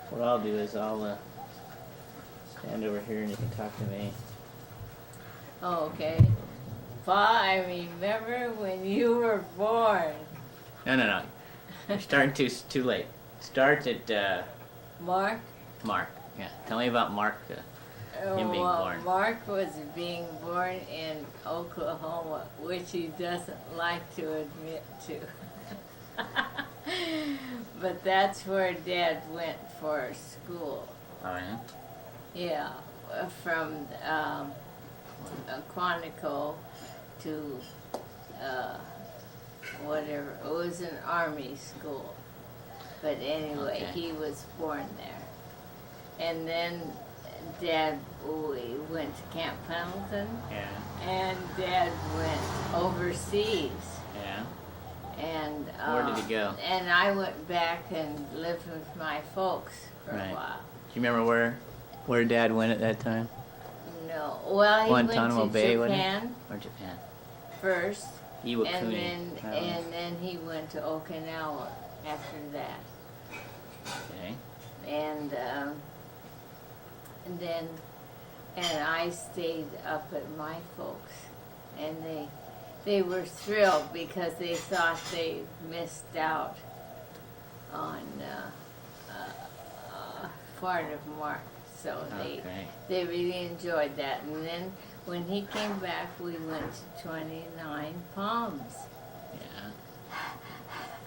What I'll do is I'll stand over here and you can talk to me. Okay. Pa, I remember when you were born. No. You're starting too late. Start at Mark? Mark. Yeah. Tell me about Mark. Him being born. Mark was being born in Oklahoma, which he doesn't like to admit to. But that's where Dad went for school. Oh, yeah? Yeah, from Quantico to whatever. It was an army school. But anyway, Okay. he was born there. And then Dad we went to Camp Pendleton. Yeah. And Dad went overseas. Yeah. And Where did he go? And I went back and lived with my folks for Right. a while. Do you remember where Dad went at that time? No, well, he Guantanamo went to Bay, wasn't it? Japan Or Japan? first, Iwakuni. and then he went to Okinawa after that, Okay. and then I stayed up at my folks, and they were thrilled because they thought they missed out on part of Mark. So Okay. they really enjoyed that. And then when he came back, we went to 29 Palms. Yeah.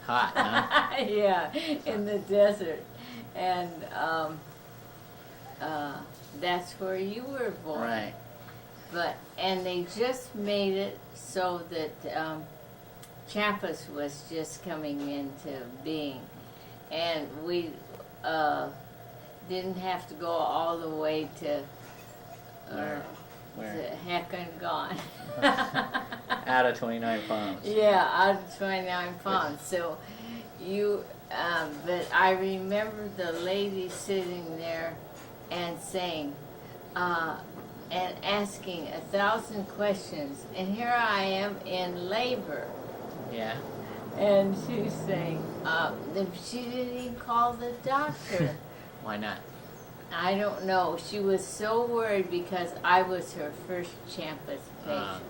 Hot, huh? Yeah, in the desert. And that's where you were born. Right. And they just made it so that Champas was just coming into being. And we didn't have to go all the way to Where? heck and gone. Out of 29 pounds. Yeah, out of 29 pounds. So but I remember the lady sitting there and saying, and asking 1,000 questions. And here I am in labor. Yeah. And she's saying, she didn't even call the doctor. Why not? I don't know. She was so worried because I was her first Champas patient. God.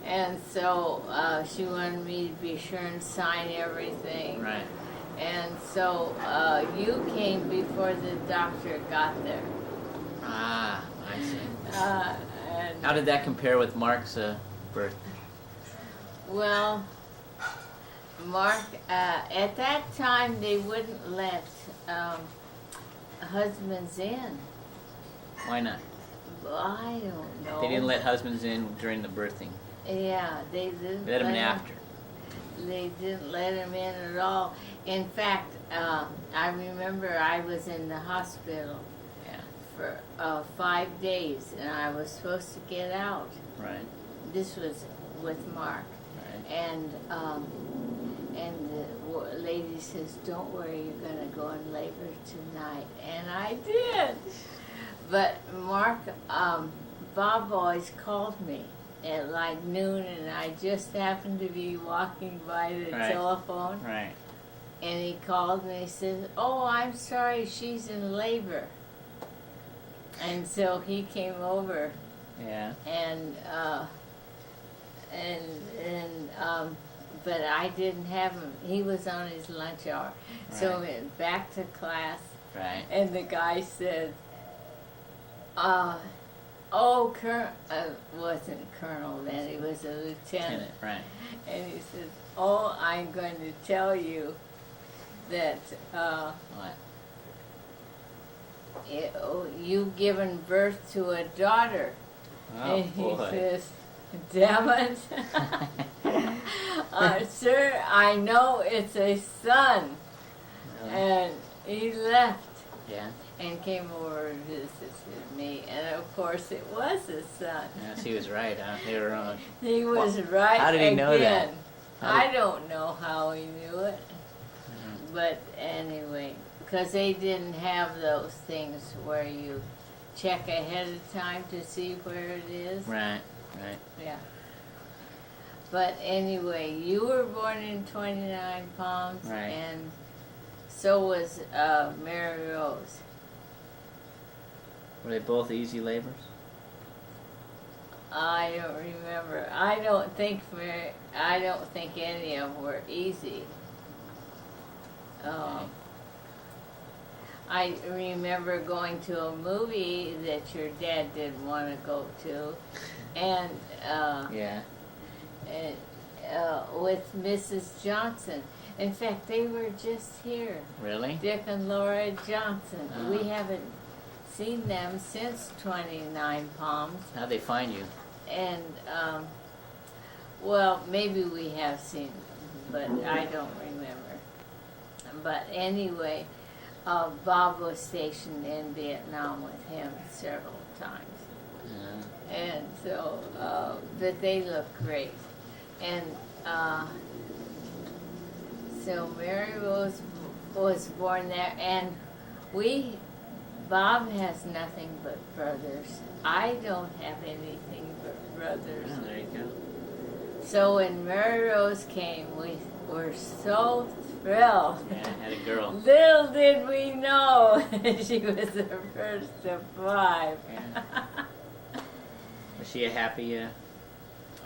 And so she wanted me to be sure and sign everything. Right. And so you came before the doctor got there. Ah, I see. And How did that compare with Mark's birth? well, Mark, at that time they wouldn't let husbands in. Why not? I don't know. They didn't let husbands in during the birthing. Yeah, they didn't They let them in after. They didn't let him in at all. In fact, I remember I was in the hospital Yeah. for 5 days, and I was supposed to get out. Right. This was with Mark, Right. and the lady says, "Don't worry, you're going to go in labor tonight," and I did. But Mark, Bob always called me at like noon, and I just happened to be walking by the Right. telephone, Right. and he called me and he says, "Oh, I'm sorry, she's in labor." And so he came over, Yeah. and but I didn't have him. He was on his lunch hour. So Right. we went back to class, Right. and the guy said, wasn't colonel then, he was a lieutenant. Right. And he says, "Oh, I'm going to tell you that What? you've given birth to a daughter." Oh, And he boy. says, "Damn it." "Sir, I know it's a son." Really? And he left Yeah. and came over and visited me. And of course it was his son. Yes, he was right, huh? They were wrong. He was right how did he again. know that? I don't know how he knew it. Mhm. But anyway, because they didn't have those things where you check ahead of time to see where it is. Right. Right. Yeah. But anyway, you were born in 29 Palms, Right. and So was Mary Rose. Were they both easy labors? I don't remember. I don't think any of them were easy. I remember going to a movie that your dad didn't want to go to, and Yeah. with Mrs. Johnson. In fact, they were just here. Really? Dick and Laura Johnson. Uh-huh. We haven't seen them since 29 Palms. How'd they find you? And, well, maybe we have seen them, but I don't remember. But anyway, Bob was stationed in Vietnam with him several times. And so, but they look great. And so Mary Rose was born there, and Bob has nothing but brothers. I don't have anything but brothers. Oh, there you go. So when Mary Rose came, we were so thrilled. Yeah, I had a girl. Little did we know she was the first of 5. Yeah. Was she a happy?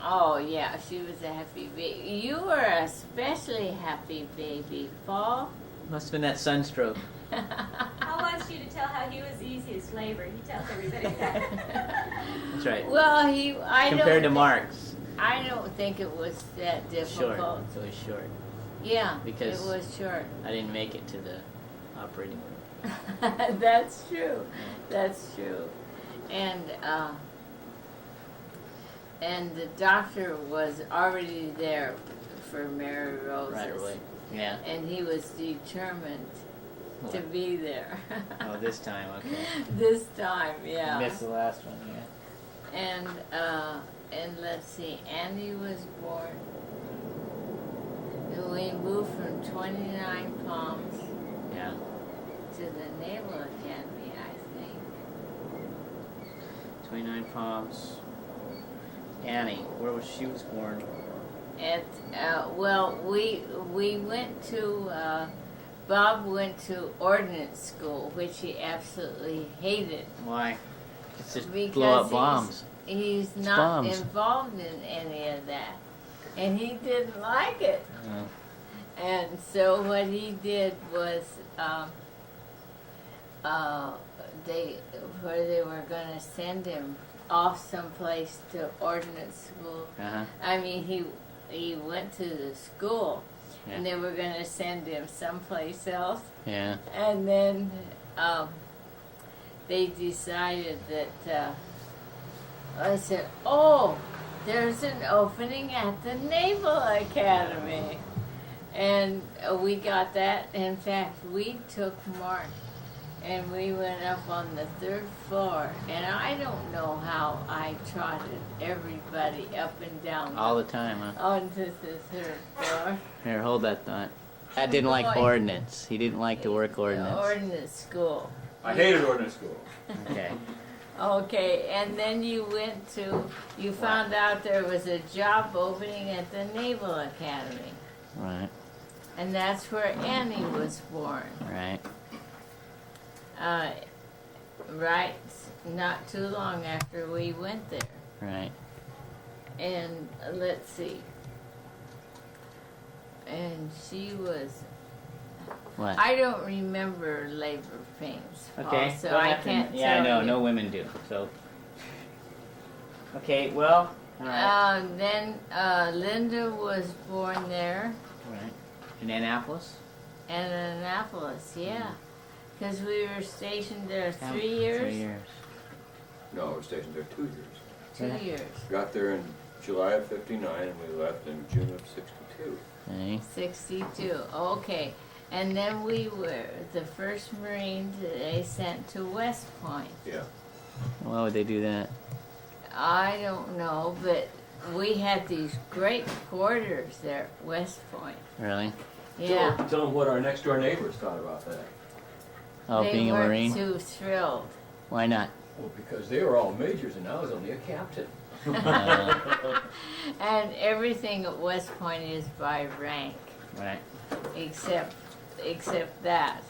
Oh yeah, she was a happy baby. You were a especially happy baby, Paul. Must have been that sunstroke. Paul wants you to tell how he was the easiest labor. He tells everybody that. That's right. Well, Compared to Mark's. I don't think it was that difficult. Short. It was short. Yeah, Because it was short. I didn't make it to the operating room. That's true. That's true. And the doctor was already there for Mary Rose's. Right away. Yeah. And he was determined to What? be there. Oh, this time, okay. This time, yeah. I missed the last one, yeah. And let's see, Annie was born. And we moved from 29 Palms Yeah. to the Naval Academy, I think. 29 Palms. Annie, where was she was born? Well, we went to, Bob went to ordnance school, which he absolutely hated. Why? It's just Because blow up bombs. He's It's not bombs. involved in any of that. And he didn't like it. Oh. And so what he did was, they were going to send him off someplace to ordnance school. Uh-huh. I mean, he went to the school, and they were going to send him someplace else. Yeah. And then they decided that, I said, oh, there's an opening at the Naval Academy. And we got that. In fact, we took Mark and we went up on the 3rd floor. And I don't know how I trotted everybody up and down All the time, huh? onto the 3rd floor. Here, hold that thought. Dad didn't like Boy. ordnance. He didn't like to work The ordnance. ordnance school. I hated ordnance school. Okay. Okay, and then you found out there was a job opening at the Naval Academy. Right. And that's where Annie was born. Right. Right, not too long after we went there. Right. And let's see. And she was, What? I don't remember labor pains, Okay. so what I happened? can't Yeah, I tell know. you. No women do. So. Okay. Well. All right. Then Linda was born there. Right. In Annapolis. And Annapolis, yeah. Because we were stationed there How- 3 years? 3 years. No, I was stationed there 2 years. 2 Yeah. years. Got there in July of '59 and we left in June of '62. Okay. 62, okay. And then we were the first Marines that they sent to West Point. Yeah. Why would they do that? I don't know, but we had these great quarters there at West Point. Really? Yeah. Tell them what our next door neighbors thought about that. Oh, They being a weren't Marine? too thrilled. Why not? Well, because they were all majors and I was only a captain. And everything at West Point is by rank, Right. except except that.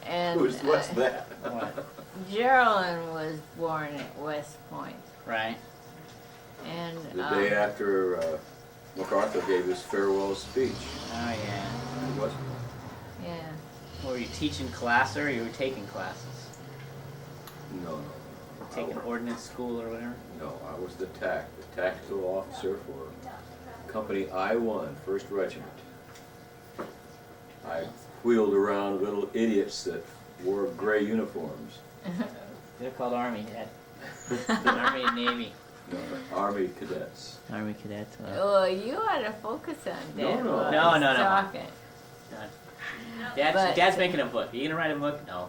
And What's that? What? Geraldine was born at West Point. Right. And The day after MacArthur gave his farewell speech. Oh yeah. It was yeah. Were you teaching class or you were taking classes? no. Taking ordnance school or whatever? No, I was the tactical officer for Company I-1, 1st Regiment. I wheeled around little idiots that wore gray uniforms. They're called Army, Dad. Army and Navy. No, Army cadets. Army cadets. Well, you ought to focus on Dad. No. while No, he's no, no. talking. But- Dad's making a book. Are you gonna write a book? No.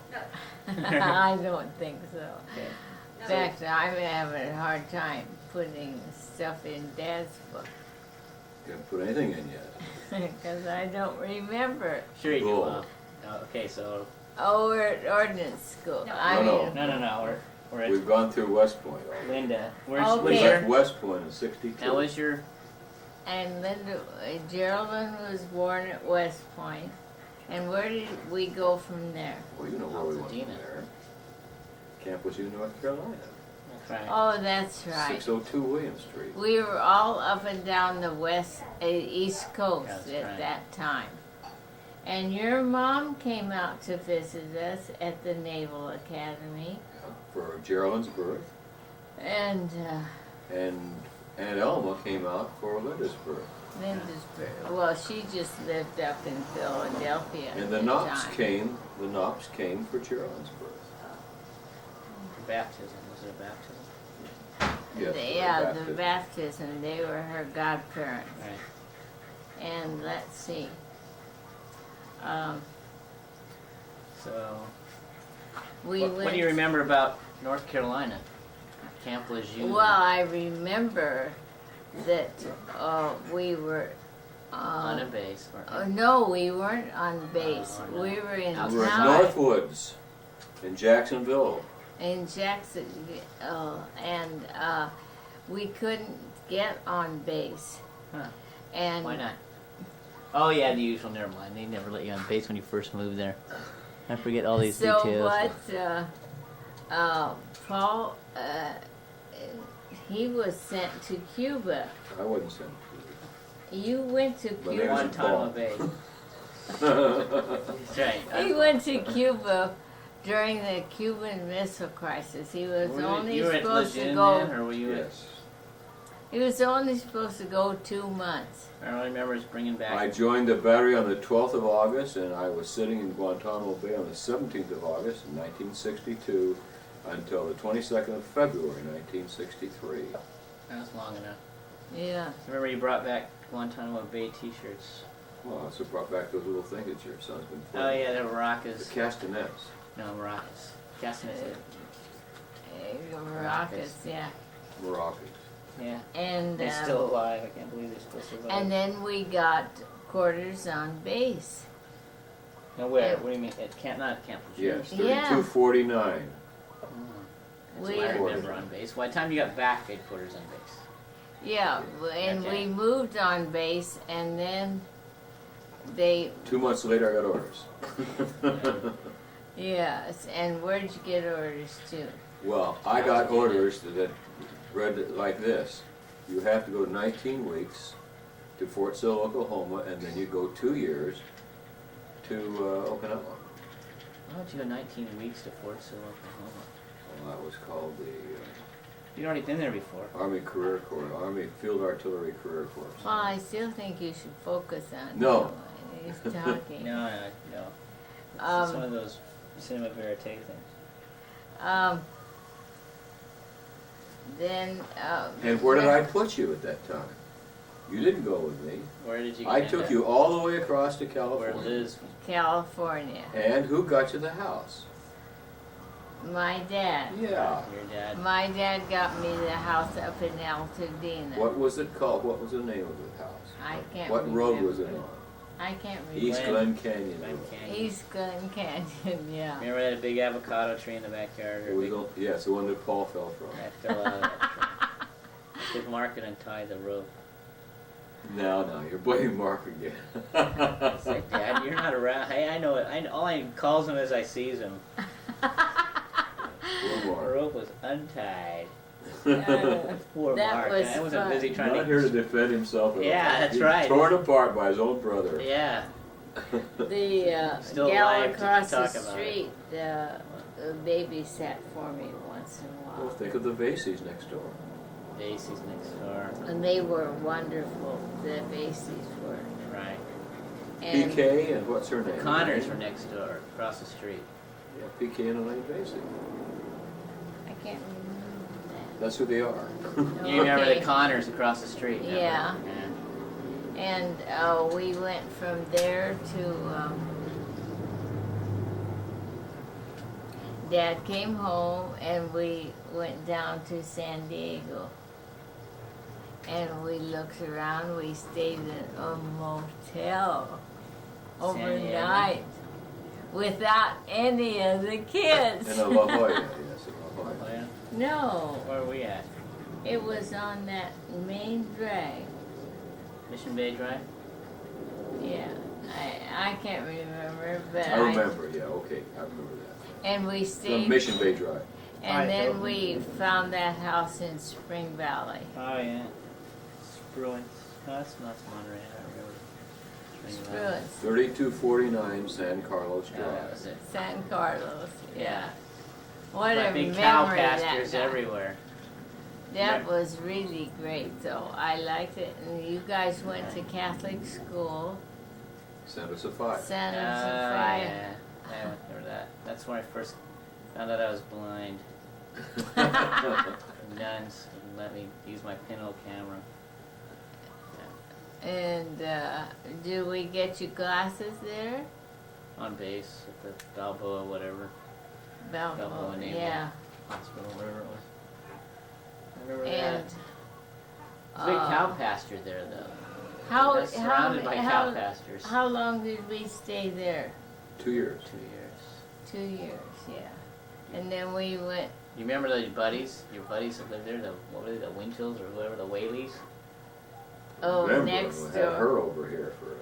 I don't think so. Okay. In fact, I'm having a hard time putting stuff in Dad's book Can't put anything in yet. because I don't remember. Sure you do. Bull. Okay, so Oh, we're at ordnance school. No. I No, mean, no. We're at We've gone through West Point already. Linda. Where's Okay. We where's left your? West Point in 62. Now was your? and Linda, Geraldine was born at West Point. And where did we go from there? Well, you know where we went from Pasadena. there. Campus U, North Carolina. That's right. Oh, that's right. 602 William Street. We were all up and down the East Coast That's at right. that time. And your mom came out to visit us at the Naval Academy. For Geraldine's birth. And And Aunt Elma came out for Linda's birth. Linda's birth. Well, she just lived up in Philadelphia And at the the Knops time. came for Geraldine's birth. Baptism. Was it a baptism? Yes, Yeah, for the baptism. They were her godparents. Right. And let's see. So. We What went. do you remember about North Carolina? Camp Lejeune. Well, I remember that we were. On a base. No, we weren't on base. Oh, no. We were in Outside. We were in town Northwoods in Jacksonville. in Jacksonville, and we couldn't get on base. Huh. And Why not? Oh yeah, the usual. Never mind. They never let you on base when you first moved there. I forget all these so details. Paul, he was sent to Cuba. I wasn't sent You went to My name Cuba. is Guantanamo Paul. Bay. to That's right. He went to Cuba during the Cuban Missile Crisis. He was only you were at supposed to Lejeune go. then, or were you? Yes. He was only supposed to go 2 months. I only remember is bringing back. I joined the battery on the 12th of August, and I was sitting in Guantanamo Bay on the 17th of August in 1962 until the 22nd of February 1963. That was long enough. Yeah. Remember you brought back Guantanamo Bay T-shirts. Well, I also brought back those little things that your son's been Oh playing. yeah, the The maracas. castanets. No, maracas. Castanets. Rockets, yeah. Maracas. Yeah. And They're still alive. I can't believe they're still surviving. and then we got quarters on base. No, where? What do you mean? It can't not Camp Lejeune. Yes, Yeah. 3249. That's We- what I remember on base. By the time you got back, they had quarters on base. Yeah, and Okay. we moved on base, and then they 2 months later, I got orders. yes. And where'd you get orders to? Well, I got orders that read like this. You have to go 19 weeks to Fort Sill, Oklahoma, and then you go 2 years to Okinawa. Why don't you go 19 weeks to Fort Sill, Oklahoma? Well, that was called the You'd already been there before. Army Career Corps, Army Field Artillery Career Corps. Well, I still think you should focus on. No. He's talking. No. It's just one of those cinema verite things. Then. And where did I put you at that time? You didn't go with me. Where did you? I end took up? you all the way across to Where California. Liz? California. And who got you the house? My dad. Yeah. Your dad. My dad got me the house up in Altadena. What was it called? What was the name of the house? I can't What remember. road was it on? I can't East remember. Glen Canyon Glen Road. Canyon. East Glen Canyon, yeah. Remember that big avocado tree in the backyard? It Or was big, on, yes, the one that Paul fell from. that fell out of that tree. Took Mark and untied the rope. No, you're blaming Mark again. It's like, Dad, you're not around. Hey, I know it. All I calls him as I sees him. Poor The Mark. rope was untied. Poor That Mark. was I wasn't fun. busy trying Not to. here to defend himself at all. Yeah, that's He's right. torn apart by his own brother. Yeah. The Still gal alive to across the talk about it. street babysat for me once in a Well, while. think of the Vaseys next door. Daisy's next door. And they were wonderful, the Macy's were. Right. And PK and what's her The name? Connors were next door, across the street. Yeah, PK and Elaine Vasey. I can't remember That's who they are. that. You remember Okay. the Connors across the street? Remember? Yeah. And we went from there to, Dad came home and we went down to San Diego. And we looked around, we stayed in a motel San Diego? overnight without any of the kids. In La Jolla, yes, in La Oh, Jolla. yeah? No, Where are we at? it was on that main drag. Mission Bay Drive? Yeah, I can't remember, but I remember, yeah, okay, I remember that. and we The stayed, Mission Bay Drive. and Alright, then go. we found that house in Spring Valley. Oh, yeah. Spruance. No, that's not Monterey. I don't remember. Spruance, 3249 San Carlos Yeah, that Drive. was it. San Carlos, yeah. Yeah. What a Like big memory cow that pastures night. everywhere. That was really great, though. I liked it. And you guys went to Catholic school, Santa Sophia. Santa Oh, Sophia. yeah. I remember that. That's when I first found out I was blind. Nuns wouldn't let me use my pinhole camera. And did we get you glasses there? On base at the Balboa, whatever. Balboa, Naval yeah. Hospital, whatever it was. I remember And that. There's a big cow pasture there, though. how That's surrounded by cow pastures. how long did we stay there? 2 years. 2 years. 2 years, yeah. And then we went. You remember those buddies? Your buddies that lived there? What were they? The Winchills or whatever? The Whaleys? Oh, Remember, next we had door. her over here for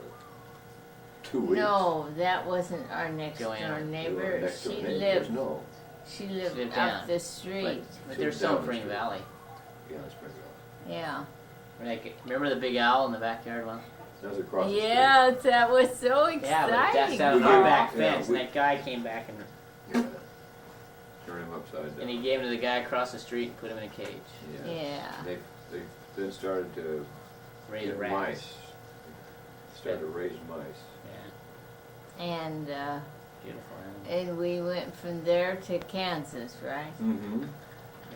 2 weeks. No, that wasn't our next Joanna. door We were neighbor. next door She neighbors. lived. No. She lived lived up down. the street. But She they're was still down in the Spring street. Valley. Yeah, that's pretty good. Yeah. Remember the big owl in the backyard one? That was across the street. Yes, that was so exciting. Yeah, but that's out of We our gave- back yeah, fence, we- and that guy came back and Yeah. Turn him upside down. he gave him to the guy across the street and put him in a cage. Yeah. Yeah. They then started to Raise get rats. mice. Started to raise mice. Yeah, And beautiful animal. and we went from there to Kansas, right? Mm-hmm.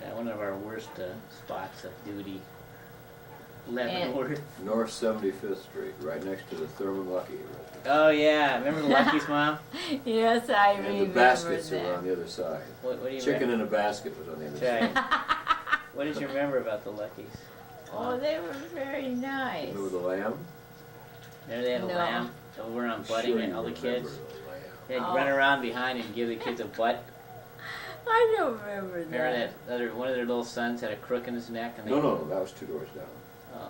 Yeah, one of our worst spots of duty. And- Leavenworth. North 75th Street, right next to the Thurman Lucky. Oh yeah, remember the Lucky's mom? Yes, I And remember the baskets were that. on the other side. What do you Chicken in a basket was on the other side. Right. What did you remember about the Luckies? Oh, they were very nice. Remember the lamb? There they had a No. lamb that were on butting Sure and you all the remember kids. the lamb. They'd Oh. run around behind and give the kids a butt. I don't remember that. Remember that one of their little sons had a crook in his neck and they No, that was 2 doors down. Oh,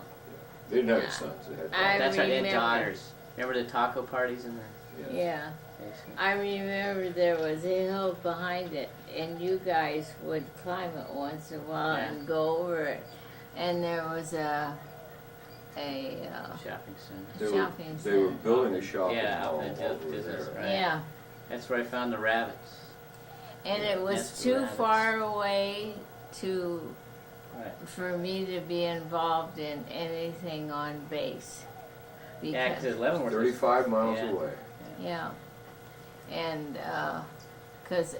They didn't have Yeah. sons, they had I daughters. that's right, they had remember. daughters. Remember the taco parties in the Yeah. basement? I remember there was a hill behind it, and you guys would climb it once in a while Yeah. and go over it. And there was a Shopping center. They were, shopping they were center. building a shopping Yeah, mall out in the over business, there. right. Yeah, That's where I found the rabbits. and it was That's the too rabbits. far away to Right. for me to be involved in anything on base. Yeah, because Leavenworth was 35 miles yeah. away. Yeah, and because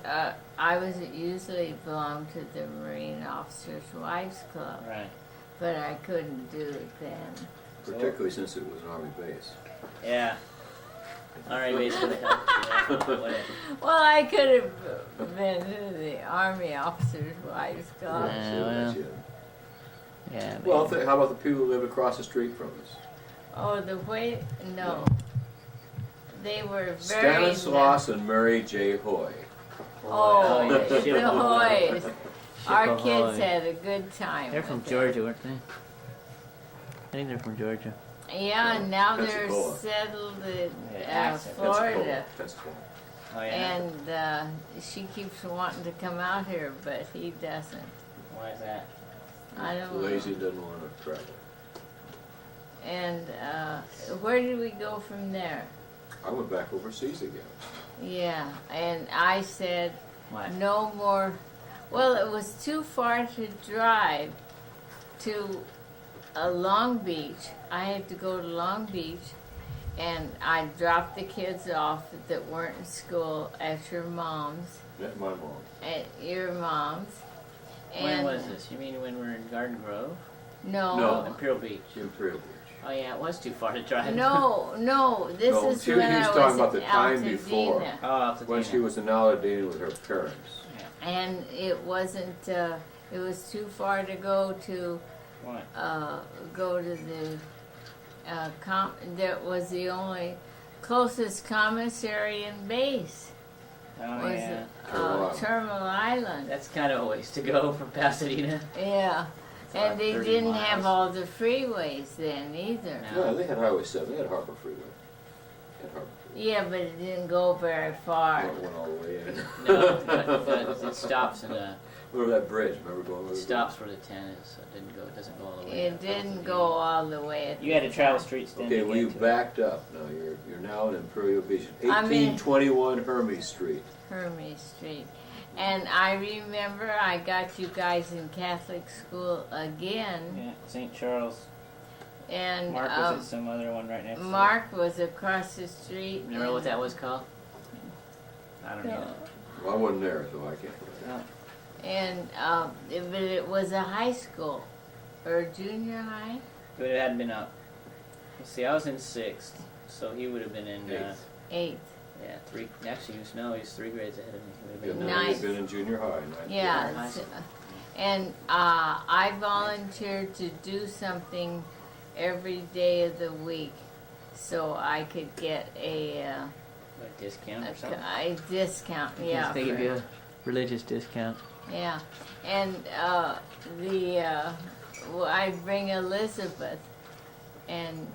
I was usually belonged to the Marine Officers' Wives Club, Right. but I couldn't do it then. Particularly since it was an army base. Yeah. All right, basically. Yeah. Well, I could have been to the Army Officers' Wives Club. Yeah. So that's well. it. Yeah. Well, how about the people who live across the street from us? Oh, the way no, they were very Stanislaus and Mary J. Hoy. Oh, yeah. the Ship ahoy. Hoys. Our Ship kids ahoy. had a good time. They're from with it. Georgia, weren't they? I think they're from Georgia. Yeah, and now they're Pensacola. settled in accent. Florida. Pensacola. Oh yeah. And she keeps wanting to come out here, but he doesn't. Why is that? I don't Lazy know. doesn't want to travel. And where did we go from there? I went back overseas again. Yeah, and I said What? no more. Well, it was too far to drive to Long Beach. I had to go to Long Beach, and I dropped the kids off that weren't in school at your mom's, Met my mom. at your mom's. When And was this? You mean when we're in Garden Grove? No, No. Imperial Beach. Imperial Beach. Oh yeah, it was too far to drive. no. This No, is he when was I talking was about the in time Altadena. before. Oh, Altadena. When she was in Altadena with her parents. And it wasn't. It was too far to go to. What? Go to the. That was the only closest commissary and base. Oh Was yeah. Terminal Island. That's kind of a ways to go from Pasadena. Yeah, It's and like they 30 didn't miles. have all the freeways then either. No. Yeah, they had Highway 7. They had Harbor Freeway. They had Harbor Freeway. Yeah, but it didn't go very far. Went all the way in. No, but it stops in a. Remember that bridge? Remember going over It the stops where the 10 is, so it didn't go. It doesn't go all the way. It up didn't Pasadena. go all the way. At You had the to travel time. streets then. Okay, to well get you to it. backed up. Now you're now in Imperial Beach, I'm in- 1821 Hermes Street. Hermes Street. And I remember I got you guys in Catholic school again. Yeah, St. Charles. And Mark was at some other one right next to it. Mark was across the street. Remember what that was called? I don't know. Well, I wasn't there, so I can't. And but it was a high school or a junior high. But it hadn't been up. Let's see, I was in 6th, so he would have been in, Eighth. 8th. yeah, 3, actually, he's 3 grades ahead of me. He would Yeah, have been no, Ninth. you've been in junior high. Yeah. high it's- school. And I volunteered to do something every day of the week, so I could get a discount or something. a discount. Yeah. They give for- you a religious discount. Yeah, and I'd bring Elizabeth, and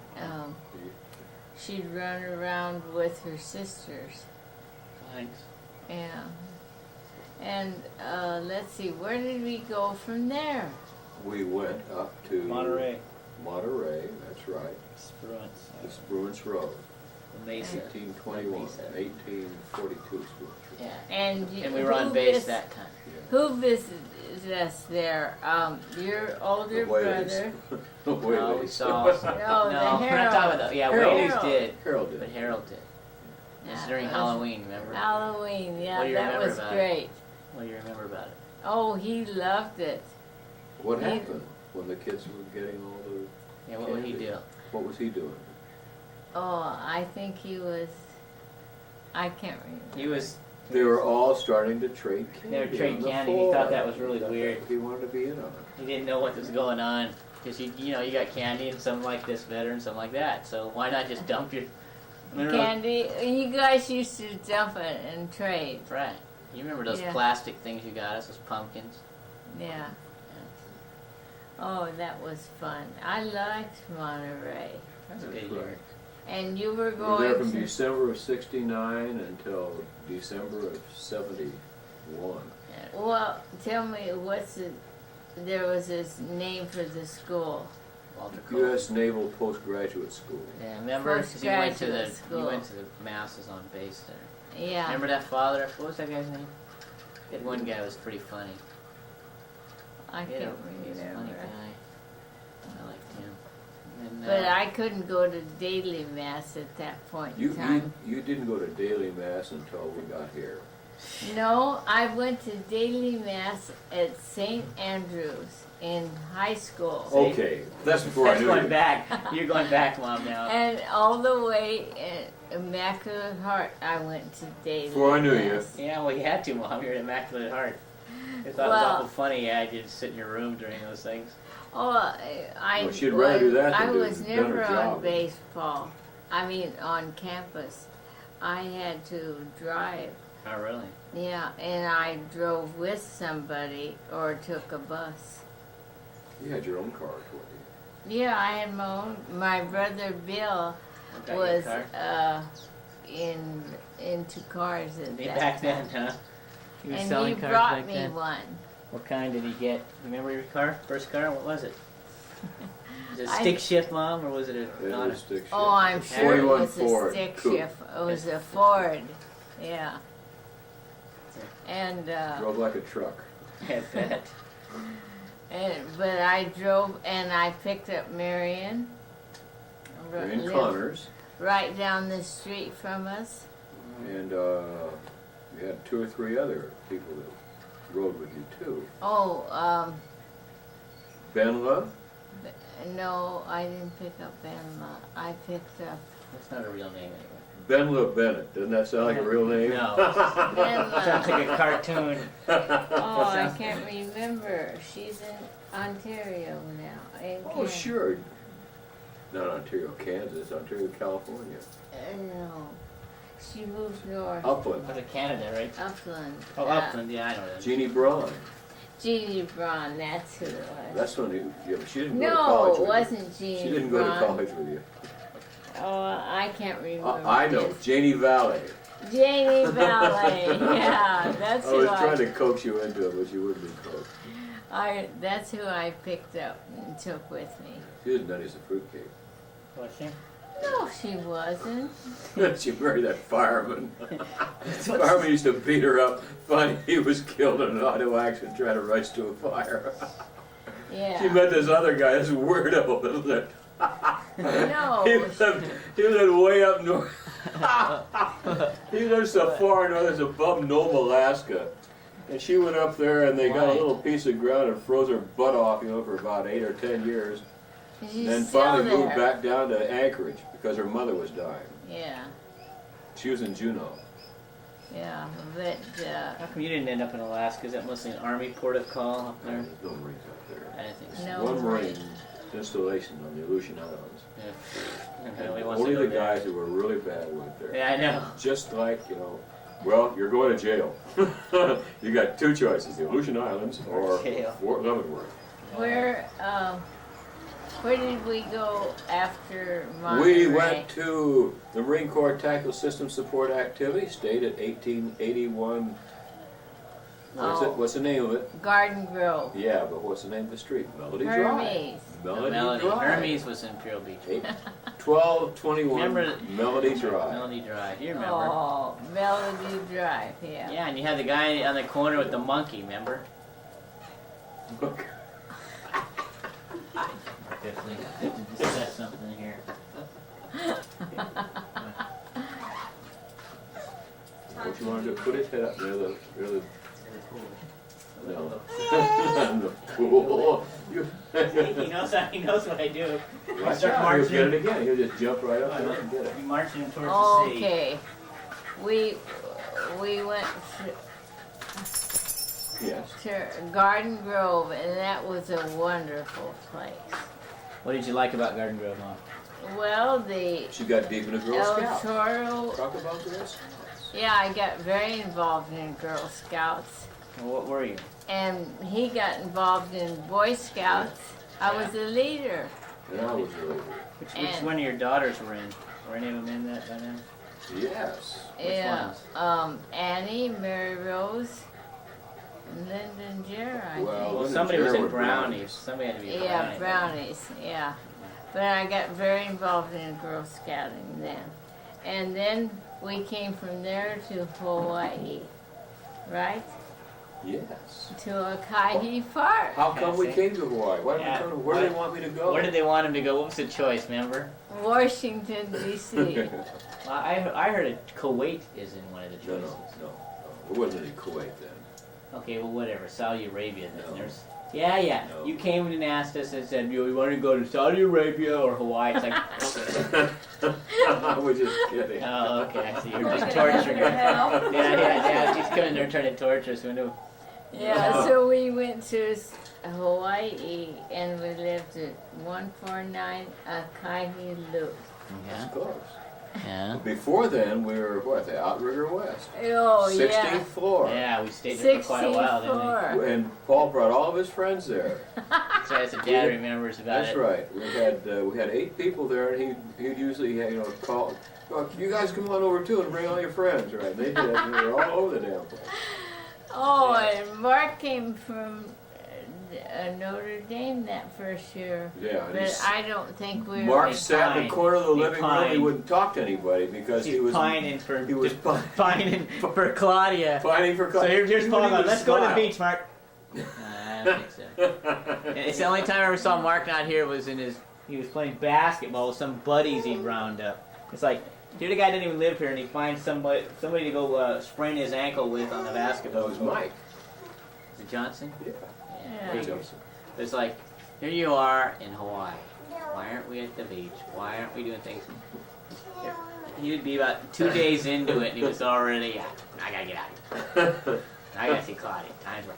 she'd run around with her sisters. Thanks. Yeah, and let's see, where did we go from there? We went up to Monterey. Monterey, that's right. Spruance. The Spruance Road. Mesa. 1821, Mesa. 1842 Spruance Road. Yeah. And And we were on base that time. Who visited us there? Your older The Whaleys. brother. The No, we Whaleys. saw. No, no, the we're not Harold. talking about that. Yeah, Harold. Whaley's did, Harold but did. Harold did. It was Yeah, during it was Halloween, remember? Halloween, yeah, What do you that remember was about it? great. What do you remember about it? Oh, he loved it. What He- happened when the kids were getting all the... Yeah, what would he Candy. do? What was he doing? Oh, I think he was. I can't remember. He was. They were all starting to trade candy. They were trading on the candy. He floor. thought that was really weird. He wanted to be in on it. He didn't know what was going on because you got candy and some like this better and some like that. So why not just dump your Candy. You guys used to dump it and trade. Right. You remember those Yeah. plastic things you got us, those pumpkins? Yeah. Oh, that was fun. I liked Monterey. That's a That's good right. year. And you were We were there going from to. December of '69 until December of '71. Well, tell me there was this name for the school. Walter Cole. U.S. Naval Postgraduate School. Yeah, remember? 'Cause you went to the Postgraduate you went school. to the masses on base there. Yeah. Remember that father? What was that guy's name? That one guy was pretty funny. I He had can't he was a funny remember. guy. I liked him. And, But I couldn't go to daily mass at that point in You time. didn't go to daily mass until we got here. No, I went to daily mass at St. Andrews in high school. See? Okay, that's before That's I knew going you. back. You're going back, Mom, now. And all the way at Immaculate Heart, I went to daily Before I knew you. mass. Yeah, well, you had to, Mom. You're at Immaculate Heart. I thought it was Well- awful funny. Yeah, you just sit in your room during those things. Oh, Well, she'd rather do that than I do was done her never on job. baseball. I mean, on campus. I had to drive. Oh, really? Yeah, and I drove with somebody or took a bus. You had your own car, Yeah, I had my own. My brother Bill Got your was car? into cars at that Back time. then, huh? He was And selling he cars brought back me then. one. What kind did he get? Remember your car? First car? What was it? Was it a I- stick shift, Mom, or was it It a not was stick shift. Oh, I'm sure it 41 was Ford a stick coupe. shift. It was a Ford. Yeah. And Drove like a truck. I bet. but I drove and I picked up Marion. In lived Connors, right down the street from us. and you had 2 or 3 other people that rode with you too. Oh, Benla, no, I didn't pick up Benma. I picked up That's not a real name anyway. Benla Bennett. Doesn't that sound like a real name? No. Benma. Sounds like a cartoon. Oh, I can't remember. She's in Ontario now. In Oh, Canada. sure. Not Ontario, Kansas, Ontario, California. No, she moved north. Upland. Was it Canada, right? Upland. Oh, Upland, yeah, I know that. Jeannie Braun. Jeannie Braun, that's who it was. That's when you, yeah, but she didn't go to No, college it with wasn't you. Jeannie She didn't Braun. go to college with you. Oh, I can't remember. I know, this. Janie Valley. Janie Valley, yeah, that's I who was trying to coax you into it, but you wouldn't be coaxed. that's who I picked up and took with me. She was nutty as a fruitcake. Was she? No, she wasn't. She married that fireman. Fireman used to beat her up. Funny, he was killed in an auto accident trying to rush to a fire. Yeah. She met this other guy, this weirdo that lived. No. He lived way up north. He lived so far north as above Nome, Alaska. And she went up there and they got a Why? little piece of ground and froze her butt off, for about 8 or 10 years. She's Then still finally moved there. back down to Anchorage because her mother was dying. Yeah, She was in Juneau. yeah, but How come you didn't end up in Alaska? Is that mostly an Army port of call up there? There's no Marines out there. I didn't think so. No. One Marine installation on the Aleutian Islands. Yeah. And Nobody wants to only go the there. guys who were really bad went there. Yeah, I know. Just like, well, you're going to jail. You got 2 choices, the Aleutian Islands or Jail. Fort Leavenworth. where did we go after Monterey? We went to the Marine Corps Tactical System Support Activity, stayed at 1881. Oh. What's the name of it? Garden Grove. Yeah, but what's the name of the street? Melody Hermes. Drive. Melody. Drive. Hermes was in Imperial Beach. 1221 Remember- Melody Drive. Melody Drive. You remember? Oh, Melody Drive, yeah. Yeah, and you had the guy on the corner with the monkey, remember? Look. Definitely discuss something here. What you want to do? Put his head up near the no. No. Cool. You, He knows what I do. Watch start out, he'll marching. get it again. He'll just jump right up there and get it. You marching him towards the sea. Okay, we went Yes. to Garden Grove, and that was a wonderful place. What did you like about Garden Grove, Mom? Well, the She got deep in the Girl Scouts. electoral, Talk about Girl Scouts. yeah, I got very involved in Girl Scouts, Well, what were you? and he got involved in Boy Scouts. I was a leader. And I was really Which And- one of your daughters were in? Were any of them in that by then? yes. Yeah, ones? Annie, Mary Rose, and Linda and Jerry, I Well, think. Well, Linda somebody was Jerry in were Brownies. Somebody had to be a Yeah, Brownie. brownies, yeah. But I got very involved in Girl Scouting then. And then we came from there to Hawaii, right? Yes. To Akahi Park. How come we see. came to Hawaii? Why did Yeah. we come to, where do they want me to go? Where did they want him to go? What was the choice, remember? Washington, D.C. Well, I heard Kuwait is in one of the No, choices. no. It wasn't in Kuwait then. Okay, well, whatever. Saudi Arabia then. No. There's. Yeah. No. You came and asked us and said, you want to go to Saudi Arabia or Hawaii? It's like, I was just kidding. oh, okay, I see. You're just Look at torturing her. hell. Yeah. She's coming there trying to torture us. We knew. Yeah, so we went to Hawaii and we lived at 149 Akahi Loop. Of course. Yeah. Before then, we were, the Outrigger West. Oh, 16th yeah. floor. Yeah, we stayed there for quite a while, didn't we? 64. And Paul brought all of his friends there. as a dad remembers about That's it. right. We had 8 people there, and he'd usually, call, "Oh, you guys come on over too and bring all your friends," right? They did. And they were all over the damn place. Oh, and Mark came from Notre Dame that first year. Yeah. and But he's- I don't think we were. Mark sat in the corner of the He living room. He pined. wouldn't talk to anybody because he was pining for he was pining for Claudia. pining for. So here's He Paul wouldn't going, even let's go to the smile. beach, Mark. I don't think so. And it's the only time I ever saw Mark not here was he was playing basketball with some buddies he'd round up. It's like, dude, the guy didn't even live here, and he finds somebody to go sprain his ankle with on the basketball. That was Mike. Is it Johnson? Yeah. Yeah. Mike Johnson. It's like, here you are in Hawaii. Why aren't we at the beach? Why aren't we doing things? He would be about 2 days into it, and he was already, yeah, I gotta get out of here. I gotta see Claudia. Time's right.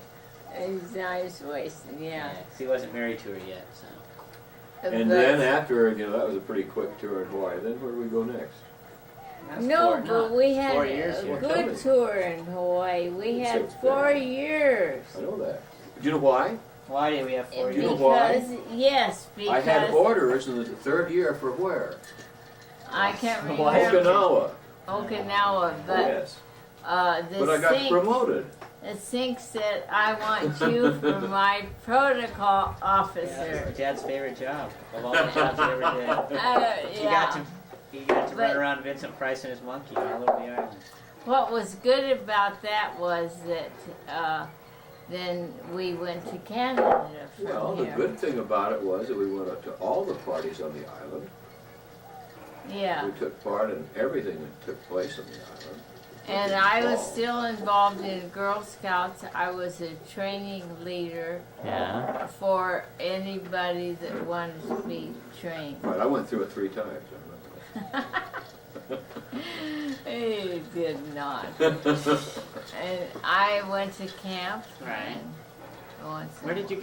He's nice voice, yeah. 'Cause he wasn't married to her yet, so. And But- then after, that was a pretty quick tour in Hawaii. Then where do we go next? That's No, but we 4 had years a here. good tour in Hawaii. We It's had so 4 bad. years. I know that. Do you know why? Why did we have 4 You years? know why? Because, yes, because I had orders in the 3rd year for where? I can't Why? remember Okinawa. Okinawa, but Yes. But I the got sink, promoted. the sink said, "I want you for my protocol Yeah, officer." it's Dad's favorite job of all the jobs he ever did. He Yeah. got to run But- around Vincent Price and his monkey all over the island. What was good about that was that then we went to Canada from Well, the here. good thing about it was that we went up to all the parties on the island. Yeah. We took part in everything that took place on the island. And I was Oh. still involved in Girl Scouts. I was a training leader Yeah. for anybody that wanted to be trained. Right, I went through it 3 times, I remember He did not. And I went to camp. Right. Once. Where didn't you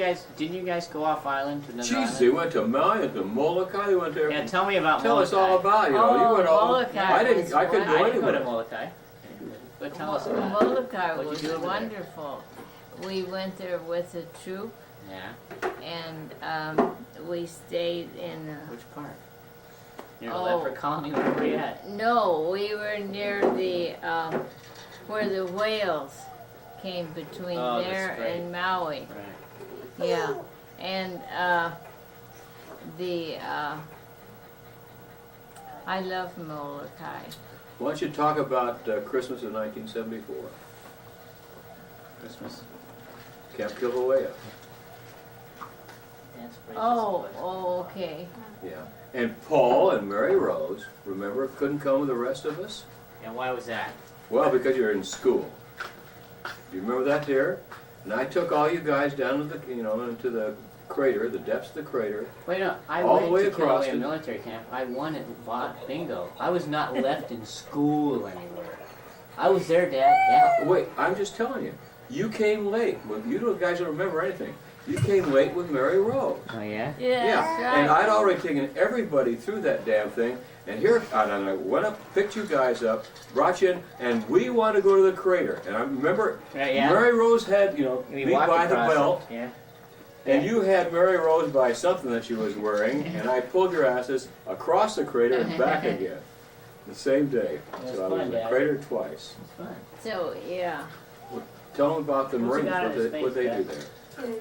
guys go off island to that. another Jeez, they island? went to Maui, to Molokai, they went to Yeah, tell me about Tell us Molokai. all about it. You Oh, went all. Molokai I was couldn't go I didn't go to anywhere. Molokai. But tell us about it. Molokai What'd you was do over there? wonderful. We went there with a troop, Yeah. and we stayed in. Which part? Near the Oh. leper colony? Where were you at? No, we were near the where the whales came between Oh, the there strait. and Maui. Right. Yeah, and I love Molokai. Why don't you talk about Christmas of 1974? Christmas. Camp Kilauea. Dance break. Oh, okay. Yeah. And Paul and Mary Rose, remember, couldn't come with the rest of us? And why was that? Well, because you're in school. Do you remember that, dear? And I took all you guys down to the, into the crater, the depths of the crater. Wait, no, I All the went way to across Kilauea it. military camp. I won at bingo. I was not left in school anywhere. I was there, Dad. Yeah. Wait, I'm just telling you. You came late. Well, you guys don't remember anything. You came late with Mary Rose. Oh yeah. Yeah, And right. I'd already taken everybody through that damn thing. And here, and I went up, picked you guys up, brought you in, and we want to go to the crater. And I remember Right, yeah. Mary Rose had, We me walked by the across it. belt, Yeah. and you had Mary Rose by something that she was wearing, and I pulled your asses across the crater and back again. The same day. was So I was fun, in the Dad. crater twice. It's fun. So yeah, Tell them about the What's he Marines, got in his what they face, do Dad? there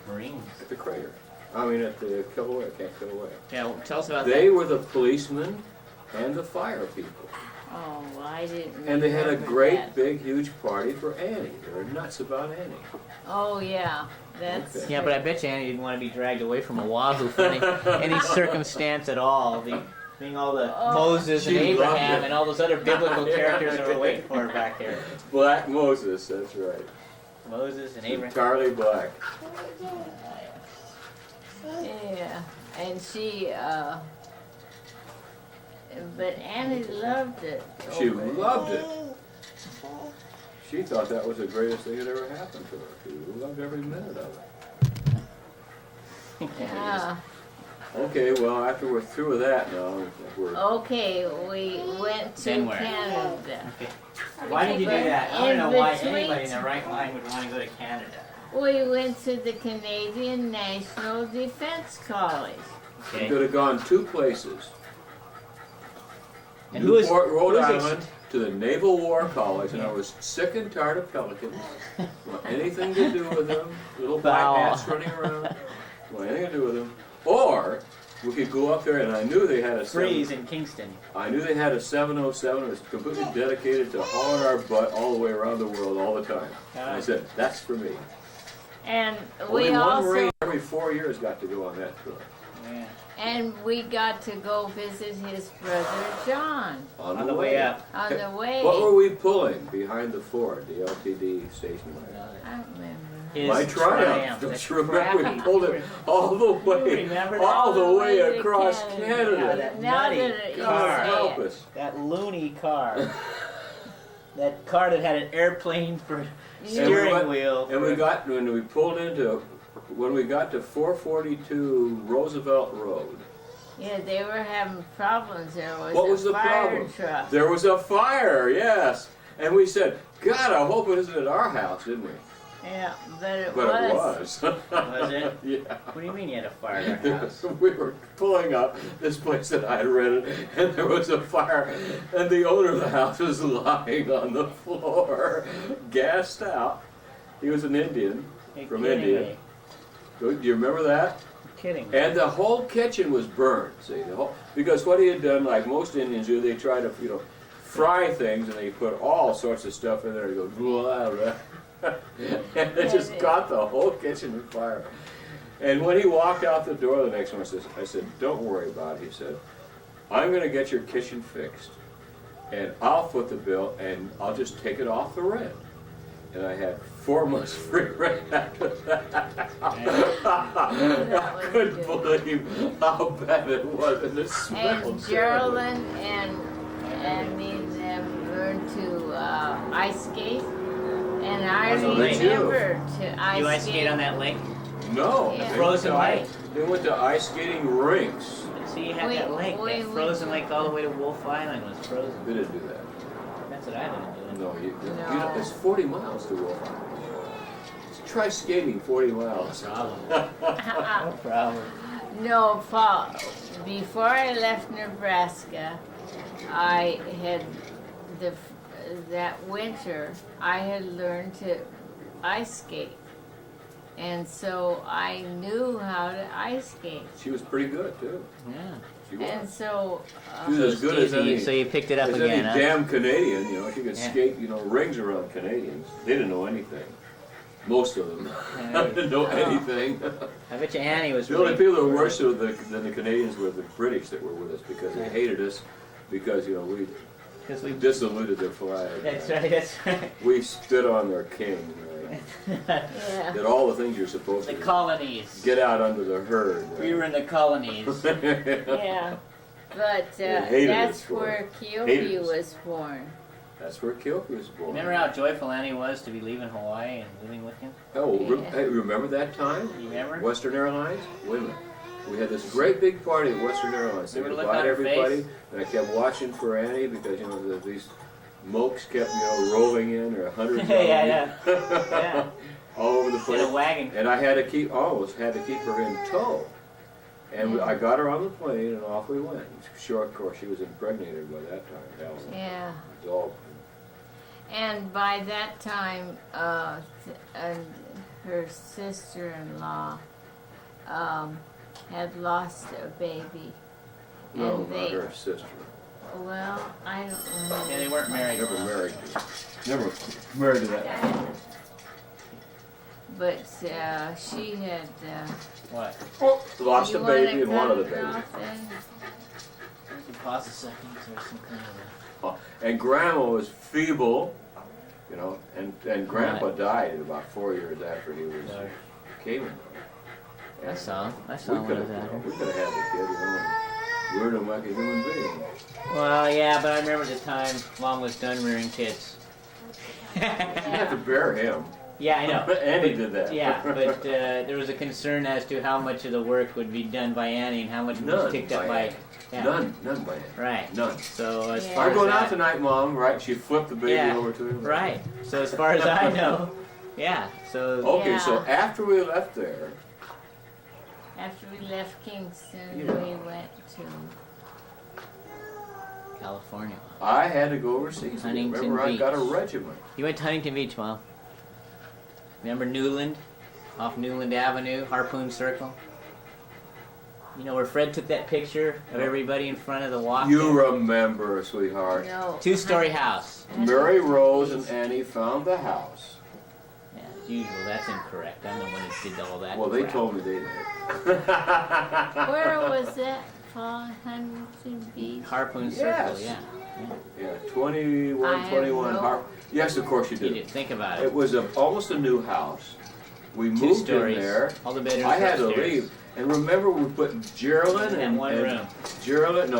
Marines. at the crater. I mean at the Kilauea, Camp Kilauea. Yeah, well, tell us about They were the policemen and the fire people. oh, I didn't. And they had a remember great, that. big, huge party for Annie. They were nuts about Annie. Oh yeah, that's. Okay. Yeah, but I bet you Annie didn't want to be dragged away from Oahu for any circumstance at all. Being all the Oh. Moses and She loved Abraham it. and all those other biblical characters that were waiting for her back there. Black Moses, that's right. Moses and Abraham. Entirely black. Yeah, and she. But Annie loved it. She over there. loved it. She thought that was the greatest thing that ever happened to her. She loved every minute of it. Yeah. Okay, well, after we're through with that now, we're... Okay, we went to Then where? Canada. Okay. Why did you do that? I In don't know why between- anybody in their right mind would want to go to Canada. We went to the Canadian National Defense College. We Okay. could have gone 2 places. And who was Newport, Rhode who was Island, to the Naval War College, and I was sick and tired of pelicans. Want anything to do with them? Little black Foul. bats running around. Want anything to do with them? Or we could go up there, and I knew they had a Freeze in Kingston. I knew they had a 707. It was completely dedicated to hauling our butt all the way around the world all the time. And I said, that's for me. And Only we one also Marine every 4 years got to go on that tour. Yeah. we got to go visit his brother John On the way up. on the way. What were we pulling behind the Ford, the LTD station wagon? I don't remember. His My Triumph. The Don't you remember? We crappy- pulled it all the way, remember all that? the way to across Canada. Yeah, Canada. that Now nutty that you car. say Help it. us. That loony car. That car that had an airplane for And we steering went- wheel. And when we got to 442 Roosevelt Road, Yeah, they were having problems. There was what a was the fire problem? truck. There was a fire, yes. And we said, God, I hope it isn't at our house, didn't we? Yeah, but it But was. it was. Was it? Yeah. What do you mean you had a fire at our house? We were pulling up this place that I had rented, and there was a fire, and the owner of the house was lying on the floor, gassed out. He was an Indian You're from kidding India. me. Do you remember that? You're kidding me. And the whole kitchen was burned. See, because what he had done, like most Indians do, they try to, fry things, and they put all sorts of stuff in there. They go, blah, blah. And it just caught the whole kitchen on fire. And when he walked out the door the next morning, I said, don't worry about it. He said, I'm going to get your kitchen fixed, and I'll foot the bill, and I'll just take it off the rent. And I had 4 months free rent after that. I couldn't believe how bad it was, and it smelled And terrible. Geraldine and me and them learned to ice skate. And I Oh, they do. remember to ice You ice skate. skate on that lake? No. Yeah. They Frozen went to lake. They went to ice skating rinks. See, you had We- that lake. we- That frozen lake all the way to Wolf Island was frozen. They didn't do that. That's what I didn't do. No, you No. know, it's 40 miles to Wolf Island. Try skating 40 miles. Problem. No problem. No, Paul. Before I left Nebraska, I had that winter I had learned to ice skate, and so I knew how to ice skate. She was pretty good too. Yeah. She And was. so She was as good as any, So you picked it up as any again, huh? damn Canadian. She could Yeah. skate, rings around Canadians. They didn't know anything. Most of them Yeah. didn't know anything. I bet you Annie was The only really... people that were worse than the Canadians were the British that were with us because they hated us because we Because we... disilluted their flag. That's right, that's right. We spit on their king. Right? yeah. Did all the things you're supposed The to do. colonies. Get out under the herd. We were in the colonies. Yeah, but hated that's us for where Hated Keoki us. was born. That's where Kailua was born. Remember how joyful Annie was to be leaving Hawaii and living with him? Oh, Yeah. hey, remember that time? You remember? Western Airlines? Wait a minute. We had this great big party at Western Airlines. They Remember the look invited on her everybody, face? and I kept watching for Annie because these mokes kept rolling in or hundreds Yeah, of them. Yeah. all over the In place. a wagon. And I had to almost had to keep her in tow. And I got her on the plane, and off we went. Sure, of course, she was impregnated by that time. Helen. Yeah. It was all And by that time, her sister-in-law had lost a baby. no, And not her sister. Well, I don't know. Yeah, they weren't married. Never married. Never married to that family. But she had. What? Lost you a baby and wanna one of the cut it babies. off then? You can pause a second or something. And Grandma was feeble, and Grandpa died at about 4 years after he was Sorry. came in. I saw him. I We saw him could when I was out here. have had the kid, and reared him like a human being. Well, yeah, but I remember the time Mom was done rearing kids. You have to bear him. Yeah, I know. Annie did that. Yeah, but there was a concern as to how much of the work would be done by Annie and how much was None picked up by by... Yeah. None by Annie. Right. None. So as Yeah. far I'm as going out that- tonight, Mom. Right? She flipped the baby Yeah, over to him. Right. So as far as I know, Yeah. So Okay, so Yeah. after we left there, After we left Kingston, Yeah. we went to, California. I had to go overseas. Again. Huntington Remember, I got a Beach. regiment. You went to Huntington Beach, Mom. Remember Newland? Off Newland Avenue, Harpoon Circle? You know where Fred took that picture of everybody in front of the walk? You remember, sweetheart. no. Two-story house. Mary Rose and Annie found the house. Yeah, as usual, that's incorrect. I'm the one who did all that. Well, they crap. told me they did. Where was that? Paul Huntington Beach? Harpoon Yes. Circle, yeah. Yeah, I 21, have 21. no- Yes, of course you You did. did. Think about It it. was almost a new house. We Two moved in stories. there. All the bedrooms I had to upstairs. leave. And remember, we put Geraldine In and, one room. Geraldine and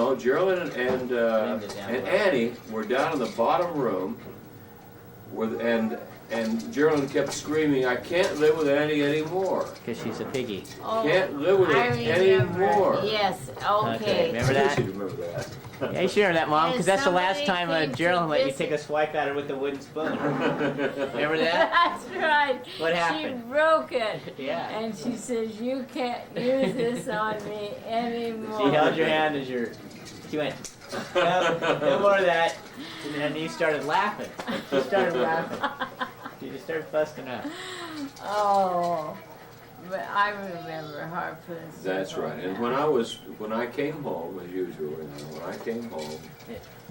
Linda down below. Annie were down in the bottom room, and Geraldine kept screaming, "I can't live with Annie anymore. Because she's a piggy. Oh, Can't live with I her remember. anymore." Yes, Okay, okay. remember I that? guess you remember that. Yeah, you sharing that, Mom, because And that's the last somebody time came to Geraldine let you visit. take a swipe at her with a wooden spoon. Remember that? That's right. What happened? She broke it. Yeah. And she says, you can't use this on me anymore. She held your hand as your. She went, no more of that. And then you started laughing. She started laughing. She just started busting up. Oh, but I remember Harpoon. That's Circle right. And now. when I came home, as usual, when I came home,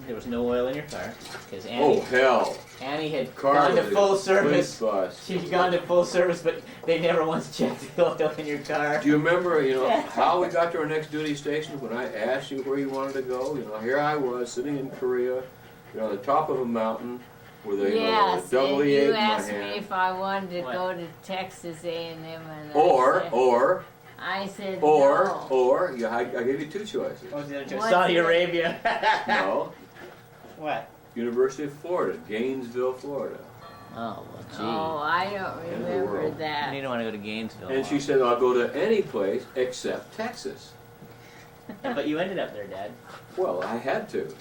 There was no oil in your car because oh hell, Annie had car gone to was full a service. complete bust. She'd gone to full service, but they never once checked the oil in your car. Do you remember, how we got to our next duty station when I asked you where you wanted to go? Here I was sitting in Korea, on the top of a mountain with a, Yes, a double and E8 you in my asked me hand. if I wanted to What? go to Texas A&M, and Or, I said no. yeah, I gave you two choices. What was the other choice? What's Saudi the- Arabia. No, What? University of Florida, Gainesville, Florida. Oh, well, gee. Oh, I don't End of the remember world. that. You don't want to go to Gainesville. And she said, I'll go to any place except Texas. But you ended up there, Dad. Well, I had to,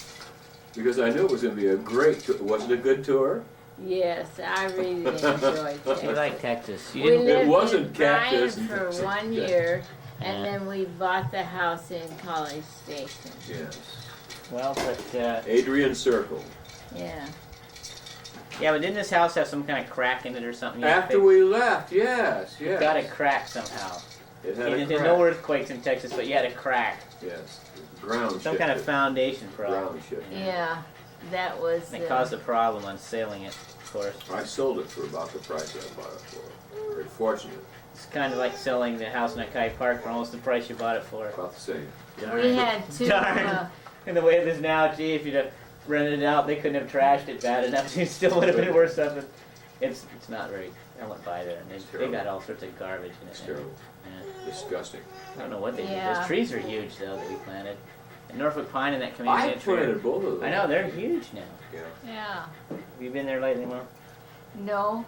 because I knew it was going to be a great tour. Was it a good tour? Yes, I really enjoyed You Texas. like Texas. You We didn't. lived wasn't in Bryan Cactus. for 1 year, and Yeah. then we bought the house in College Station. Yes. Well, but Adrian Circle. Yeah. yeah, but didn't this house have some kind of crack in it or something? You had to After fix- we left, yes, It yes. got a crack somehow. It had a There's crack. no earthquakes in Texas, but you had a crack. Yes. Ground Some kind of shifted. foundation problem. Ground shifted. Yeah, that was. And it caused a problem on sailing it, of course. I sold it for about the price I bought it for. Very fortunate. It's kind of like selling the house in Akai Park for almost the price you bought it for. About the same. We had two. Darn. And the way it is now, gee, if you'd have rented it out, they couldn't have trashed it bad enough. It still would have been worth something. It's not very. I went by there, and they got all sorts of garbage in it. It's terrible. Yeah. Disgusting. I don't know what they did. Yeah. Those trees are huge, though, that we planted. And Norfolk Pine and that community. I planted both of them. I know, they're huge now. Yeah. Yeah. Have you been there lately, Mom? No.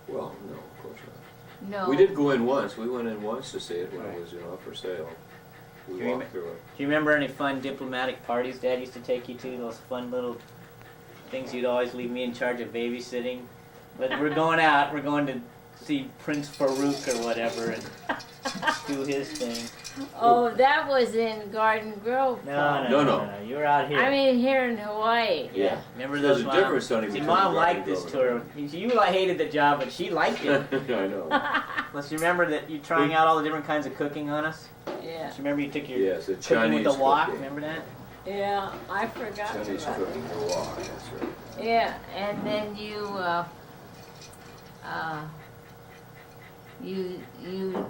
Well, no, of course not. No. We did go in once. We went in once to see it when Right. it was, up for sale. We Do you walked through it. Do you remember any fun diplomatic parties Dad used to take you to? Those fun little things you'd always leave me in charge of babysitting? But we're going out, we're going to see Prince Farouk or whatever and do his thing. Oh, that was in Garden Grove. Paul. No. You were out here. I mean, here in Hawaii. yeah. Remember There's those, a Mom? difference, honey, See, between Mom Garden liked this Grove tour. You hated the job, but she liked it. I know. Let's remember that you trying out all the different kinds of cooking on us. Yeah. Just remember you took your Yes, the cooking Chinese with the wok. cooking. Remember that? Yeah, I forgot Chinese about cooking for a while, that's right. that. Yeah, and then you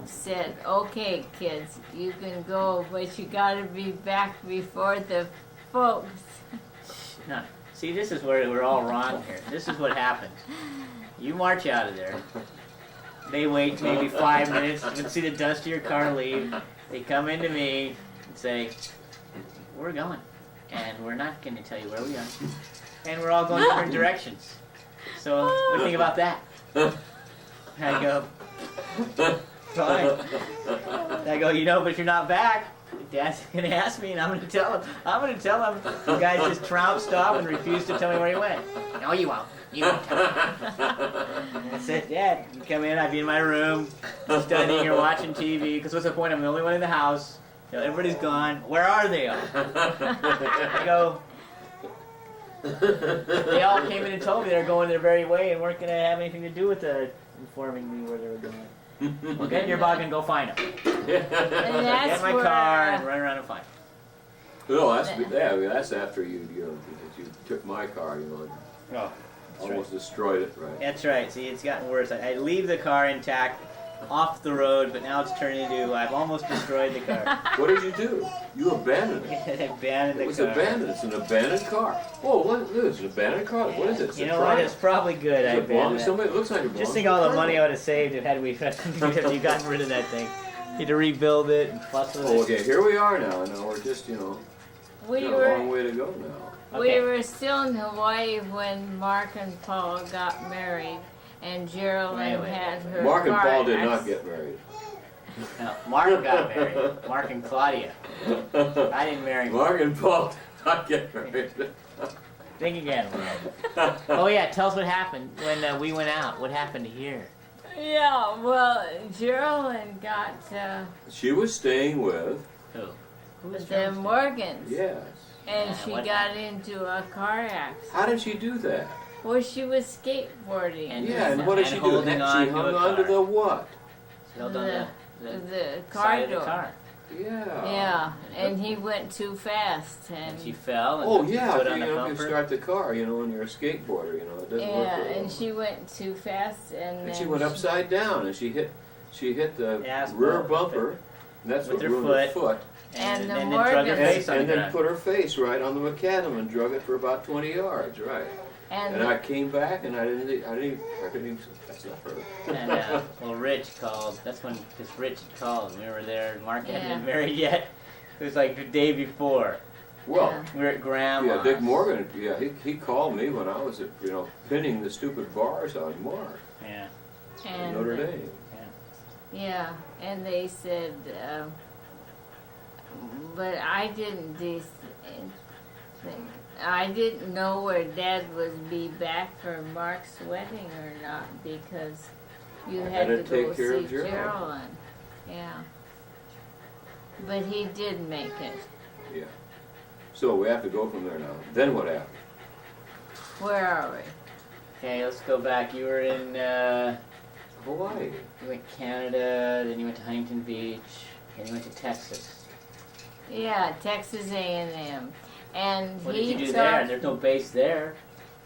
said, okay, kids, you can go, but you got to be back before the folks. No. See, this is where we're all wrong here. This is what happens. You march out of there. They wait maybe 5 minutes to see the dust of your car leave. They come into me and say, we're going. And we're not going to tell you where we are. And we're all going different directions. So what do you think about that? I go, fine. I go, but you're not back. Dad's going to ask me, and I'm going to tell him. I'm going to tell him you guys just trounced off and refused to tell me where he went. No, you won't. You won't tell me. That's it. Dad, you come in, I'd be in my room, studying or watching TV, because what's the point? I'm the only one in the house. You know, everybody's gone. Where are they all? I go, they all came in and told me they were going their very way and weren't going to have anything to do with informing me where they were going. Well, get in your bug and go find them. And Get that's in my where, car and run around and find them. No, that's after you took my car, and Oh, almost destroyed it, right? that's right. See, it's gotten worse. I leave the car intact, off the road, but now it's turned into I've almost destroyed the car. What did you do? You abandoned it. I abandoned the car. It was abandoned. It's an abandoned car. Oh, what is it? It's an abandoned car. What is it? It's You a know what? Triumph. It's probably good I Does it belong abandoned to it. somebody? It looks like it belongs Just think to all the a money I person. would have saved had you gotten rid of that thing. You had to rebuild it and fuss with Oh, it. okay, here we are now. Now we're just, we got a long were way to go now. Okay. we were still in Hawaii when Mark and Paul got married, and Geraldine Wait. had her. Mark and car Paul did not accident. get married. No, Mark got married. Mark and Claudia. I didn't marry Mark. Mark and Paul did not get married. Think again. Mark. Oh yeah, tell us what happened when we went out. What happened here? Yeah, well, Geraldine got She was staying with, Who? Who was the Geraldine? Morgans, yes. and Yeah, she what got into a car accident. How did she do that? Well, she was skateboarding. And- Yeah, and what did and she do? holding on She to hung a on to car. the what? She held on the the car side of door. the car. Yeah. Yeah, and he went too fast, And and she fell and Oh put yeah, foot if on you, the know, if you bumper. start the car, when you're a skateboarder, it doesn't work yeah, very and well. she went too fast, and And then she went upside down, and she hit the Asphalt rear with bumper, and that's with what her ruined her foot. foot. And the then drug her Morgans- face on And the then ground. put her face right on the macadam and drug it for about 20 yards, right? And I came back, and I couldn't even, that's not her. And well, Rich called. That's when, because Rich had called. We were there. Mark hadn't Yeah. been married yet. It was like the day before. Well, Yeah. We were at Grandma's. yeah, Dick Morgan, he called me when I was, pinning the stupid bars on Mark Yeah. in and Notre Dame. yeah, and they said, but I didn't I didn't know where Dad would be back for Mark's wedding or not, because you I had had to to take go care of see Geraldine. Geraldine. Yeah. But he did make it. Yeah. So we have to go from there now. Then what happened? Where are we? Okay, let's go back. You were in. Hawaii. You went to Canada. Then you went to Huntington Beach. Then you went to Texas. Yeah, Texas A&M. And What he did you do there? talked, There's no base there.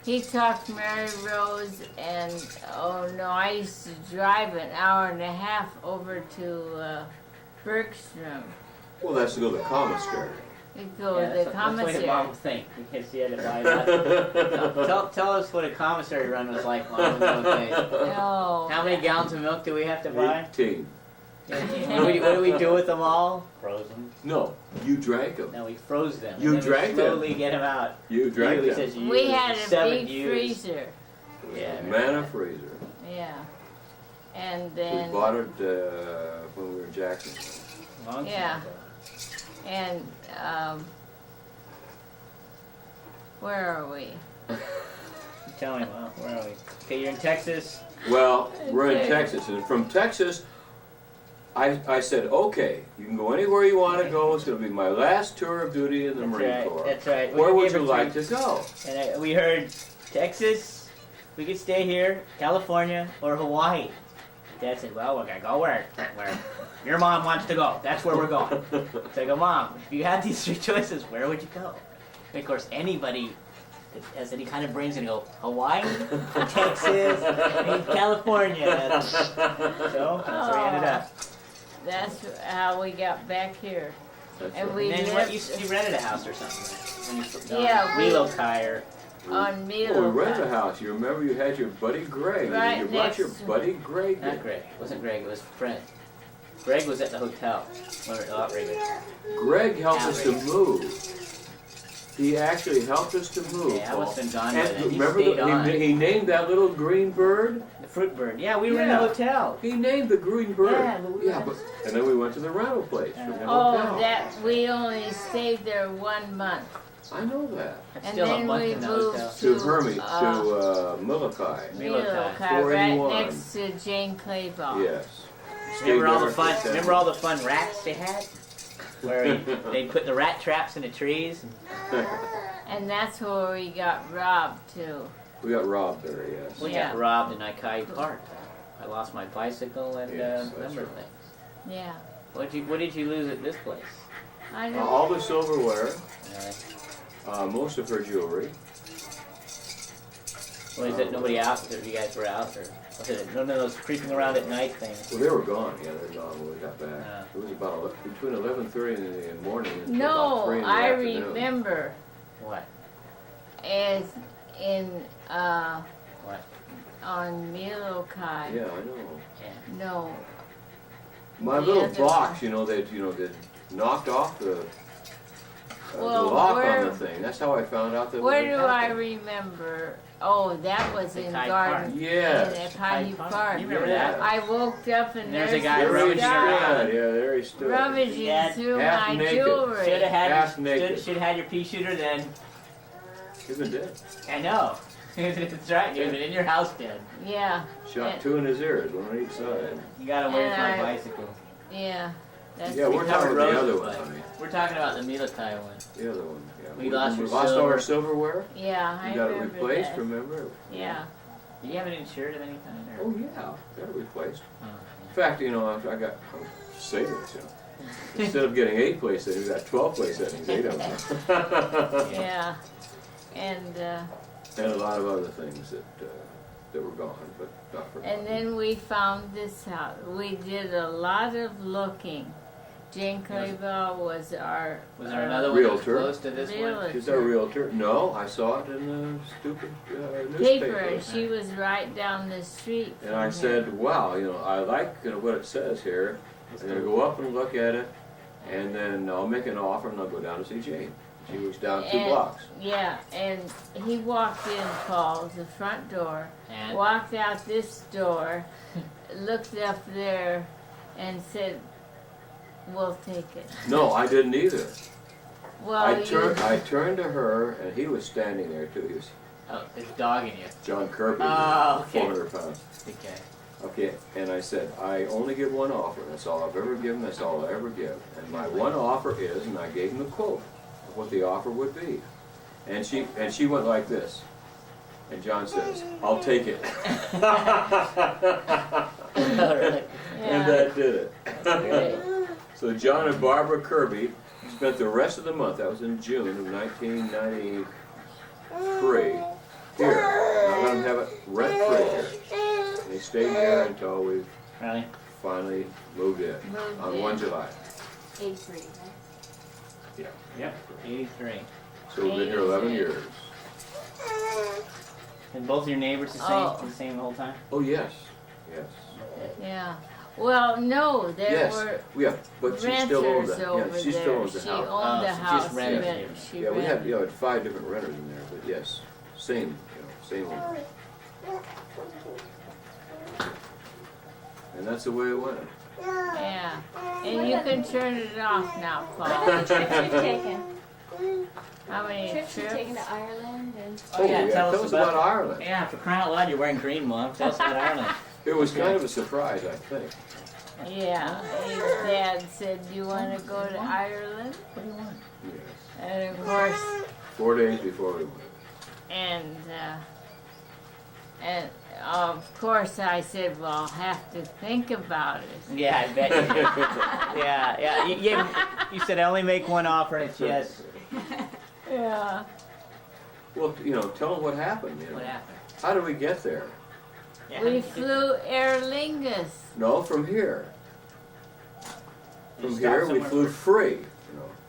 he talked Mary Rose, and oh no, I used to drive an hour and a half over to Bergstrom. Well, that's to go to the commissary. You go Yeah, to that's the what Mom commissary. would think. Because you had to buy that. Tell us what a commissary run was like, Mom. Okay. No. How many gallons of milk do we have to buy? 18. What do we do with them all? Froze them. No, you drank them. No, we froze them. You and then drank we them. slowly get them out. You drank He them. says you We use had a 7 big use. freezer. Yeah, Mana freezer. Yeah. And We then, bought it when we were in Jackson. Long time Yeah. ago. and where are we? Tell me, Mom, where are we? Okay, you're in Texas. Well, we're in Okay. Texas, and from Texas, I said, okay, you can go anywhere you want to go. It's going to be my last tour of duty in the That's Marine right. Corps. That's right. Where We would gave you it like to go? And we heard Texas. We could stay here, California, or Hawaii. Dad said, "Well, we're gonna go where your mom wants to go. That's where we're going." So I go, "Mom, if you had these 3 choices, where would you go?" And of course, anybody that has any kind of brain's gonna go Hawaii, Texas, and California. So that's where we ended up. That's how we got back here. That's And right. we And then what, lived you rented a house or something? When you, Yeah, we- Milo tire. on Milo. Oh, we rented a house. You remember you had your buddy Greg. Right You brought your next- buddy Greg. Not Greg. It wasn't Greg. It was Fred. Greg was at the hotel. When we were outrageous. Greg helped us to Outrageous. move. He actually helped us to move. Yeah, I Paul. must have been gone by And then. He remember, stayed on. he named that little green bird? The fruit bird. Yeah, we were in Yeah. the hotel. He named the green bird. Yeah, Louis. But, and then we went to the rental place. Yeah. from the Oh, hotel. that we only stayed there 1 month. I know that. That's And still a then month we in those moved hotels. To Hermie, Molokai. Milokai, right 481. next to Jane Clayball. Yes. Remember all Stayed the there fun? for 10 Remember all the fun rats they had? Where they put the rat traps in the trees. And that's where we got robbed too. We got robbed there, yes. We Yeah. got robbed in Ikai Park. I lost my bicycle and Yes, a that's number of right. things. Yeah. What did you lose at this place? I don't. All the silverware, Uh, most of her jewelry. what is it? Nobody out? Or you guys were out, or was it none of those creeping around at night things? Well, they were gone. Yeah, they were gone when we got back. Yeah. It was about between 11:30 in the morning and about No, 3 in the I afternoon. remember What? as in What? on Milokai. Yeah, I know. Yeah. No. My The little other box, one. they'd knocked off the Well, lock where- on the thing. That's how I found out that. Where it do I happened. remember? Oh, that was in Hyde Garden. Yes. In Hyde Park. You remember Yeah. that? I woke up and And there's a there's guy this There he rummaging guy around. stood. Yeah, there he stood. rummaging Dad, through half my naked. jewelry. Should have had Half naked. should have had your pea shooter then. He's been dead. I know. That's right. You've been in your house dead. Yeah, Shot And- 2 in his ears, one on each side. You got away And from my I- bicycle. yeah. That's Yeah, we're covered talking about the other roses, one, but- honey. We're talking about the Milakai one. The other one. Yeah. We lost your all silver. our silverware. yeah, I You got it remember replaced. that. Remember? Yeah. Do you have it insured of any kind? Or? Oh yeah, got it replaced. Oh, In fact, I got savings. Instead of getting 8 play settings, we got 12 play settings. 8 of them. Yeah. And And a lot of other things that were gone, but not forgotten. and then we found this house. We did a lot of looking. Jane Claybell was our Was there another one that was Realtor. close to this one? realtor. She's our realtor. No, I saw it in the stupid paper, newspaper. and she was right down the street. And I from said, wow, I like what it says here. I'm going to go up and look at it, and then I'll make an offer, and I'll go down to see Jane. She was down 2 And- blocks. Yeah, and he walked in, Paul, the front door, And walked out this door, looked up there, and said, "We'll take it." No, I didn't either. Well, I turned to her, and he was standing there too. He was oh, it's dogging you. John Kirby, Oh, okay. 400 pounds. Okay. Okay, and I said, I only give one offer. That's all I've ever given. That's all I ever give. And my one offer is, and I gave him a quote of what the offer would be. And she went like this. And John says, "I'll take it." Really? And that did it. So John and Barbara Kirby spent the rest of the month, that was in June of 1993, here. I let them have it rent-free here. They stayed here until we Really? finally moved in Moved on in. 1 July. 83, right? Yep. 83. So we've been here 11 years. And both your neighbors the same? Oh. The same the whole time? Oh, yes, yes. Yeah. Well, no, there Yes, were yeah, but she still owns renters the, over yeah, she there. still owns the She house. owned Oh, the so just house. rented but it. she Yeah, we had, rented. 5 different renters in there, but yes, same, same owner. And that's the way it went. Yeah. And you can turn it off now, How Paul. many trips you've taken? How many Trips you've taken trips? to Ireland and Oh, yeah, tell us about about- Ireland. Yeah, for crying out loud, you're wearing green, Mom. Tell us about Ireland. It was kind of a surprise, I think. Yeah. His dad said, "Do you want to go to Ireland?" What do you want? Yes. And of course, 4 days before we went. and of course, I said, "Well, I'll have to think about it." Yeah, I bet you did. Yeah. You said I only make one offer and it's yes. Yeah. Well, tell them what happened. What happened? How did we get there? Yeah, We you flew Aer Lingus. No, from here. You From stopped here, we somewhere flew for- free,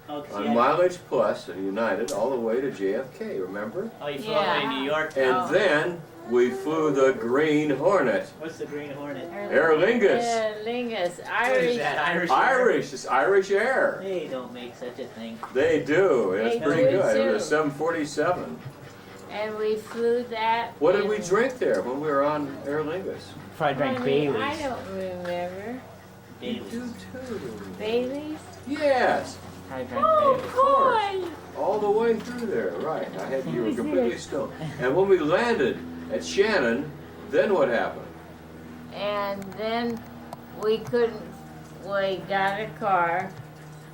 Oh, 'cause on you had- Mileage Plus and United all the way to JFK, remember? Oh, you flew all the way to New York. And Oh. then we flew the Green Hornet, What's the Green Hornet? Aer Lingus. Aer Lingus, What is Irish. that, Irish? Irish, it's Irish Air. They don't make such a thing. They do, it's They pretty do good. It was a too. 747. And we flew that. What did we in- drink there when we were on Aer Lingus? Probably drank Honey, Bailey's. I don't remember. You Bailey's. do too. Bailey's? Yes, I drank Oh, Bailey's. boy! all the way through there, right. I had you were completely stoned. And when we landed at Shannon, then what happened? And then we got a car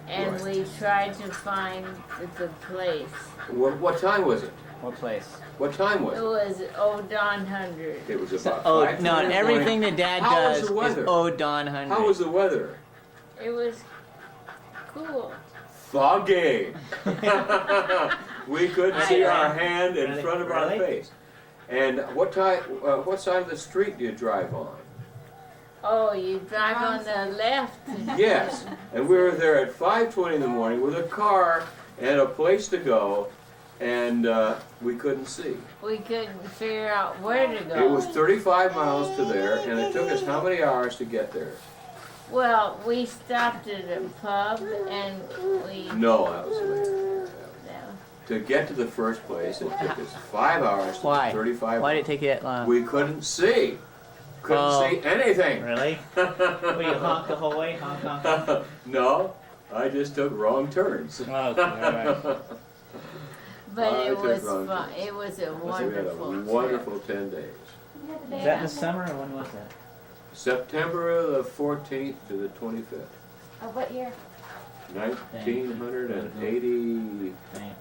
and Right. we tried to find the place. What time was it? What place? What time was It it? was Odon 100. It was about Oh 5:20 no! in the Everything morning. that Dad How was does the weather? is oh Don 100. How was the weather? It was cool. Foggy. We couldn't see our hand in Really? front of our Really? face. And what side of the street do you drive on? Oh, you drive on the left. Yes, and we were there at 5:20 in the morning with a car and a place to go, and we couldn't see. We couldn't figure out where to go. It was 35 miles to there, and it took us how many hours to get there? Well, we stopped at a pub and we. No, that was later. To get to the first place, it took us 5 hours to Why? 35 Why did miles. it take you that long? We couldn't see. Couldn't Oh. see anything. Really? What, you honk the whole way? Honk, honk, honk? No, I just took wrong turns. Oh, okay, alright. But I it took was wrong fun. turns. It was a So we had wonderful a trip. wonderful 10 days. You had the Was day that in the off. summer or when was that? September the 14th to the 25th, Oh, what year? 1986. Thank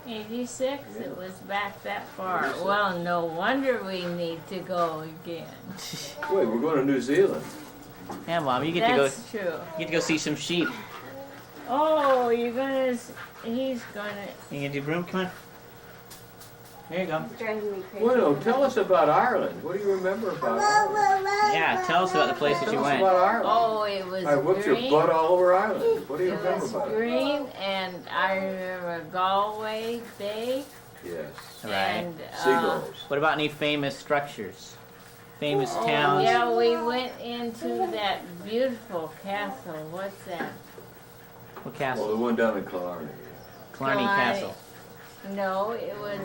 86. Yeah. It was back that far. 86. Well, no wonder we need to go again. Wait, we're going to New Zealand. you. Yeah, Mom, you get to go. That's true. You get to go see some sheep. Oh, you're gonna. He's gonna. You gonna do broom? Come on. There you go. It's driving me crazy. Well, tell us about Ireland. What do you remember about Ireland? Yeah, tell us about the places Tell you us went. about Ireland. Oh, it was I whipped your green. butt all over Ireland. What do you It remember was about it? green, and I remember Galway Bay Yes. Right. and. Seagulls. What about any famous structures? Famous Oh, towns? yeah, we went into that beautiful castle. What's that? What Well, the castle? one down in Killarney. Killarney Castle. No, it was.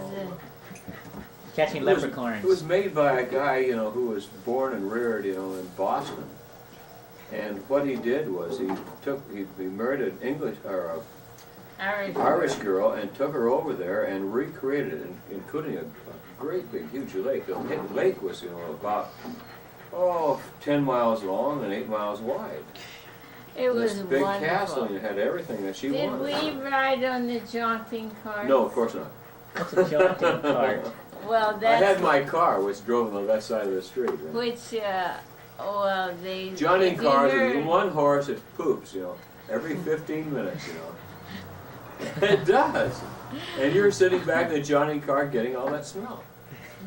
Catching It was leprechauns. made by a guy, who was born and reared, in Boston. And what he did was he married an English or Irish. a Irish girl and took her over there and recreated it, including a great big huge lake. The lake was, about 10 miles long and 8 miles wide. It was This big wonderful. castle and it had everything that she Did wanted. we ride on the jaunting cart? No, of course not. That's a jaunting cart. Well, I that's had my car, which drove on the left side of the street. Right? which. They. Johnny if you cars heard- is one horse that poops, every 15 minutes, It does. And you're sitting back in the Johnny car getting all that smell.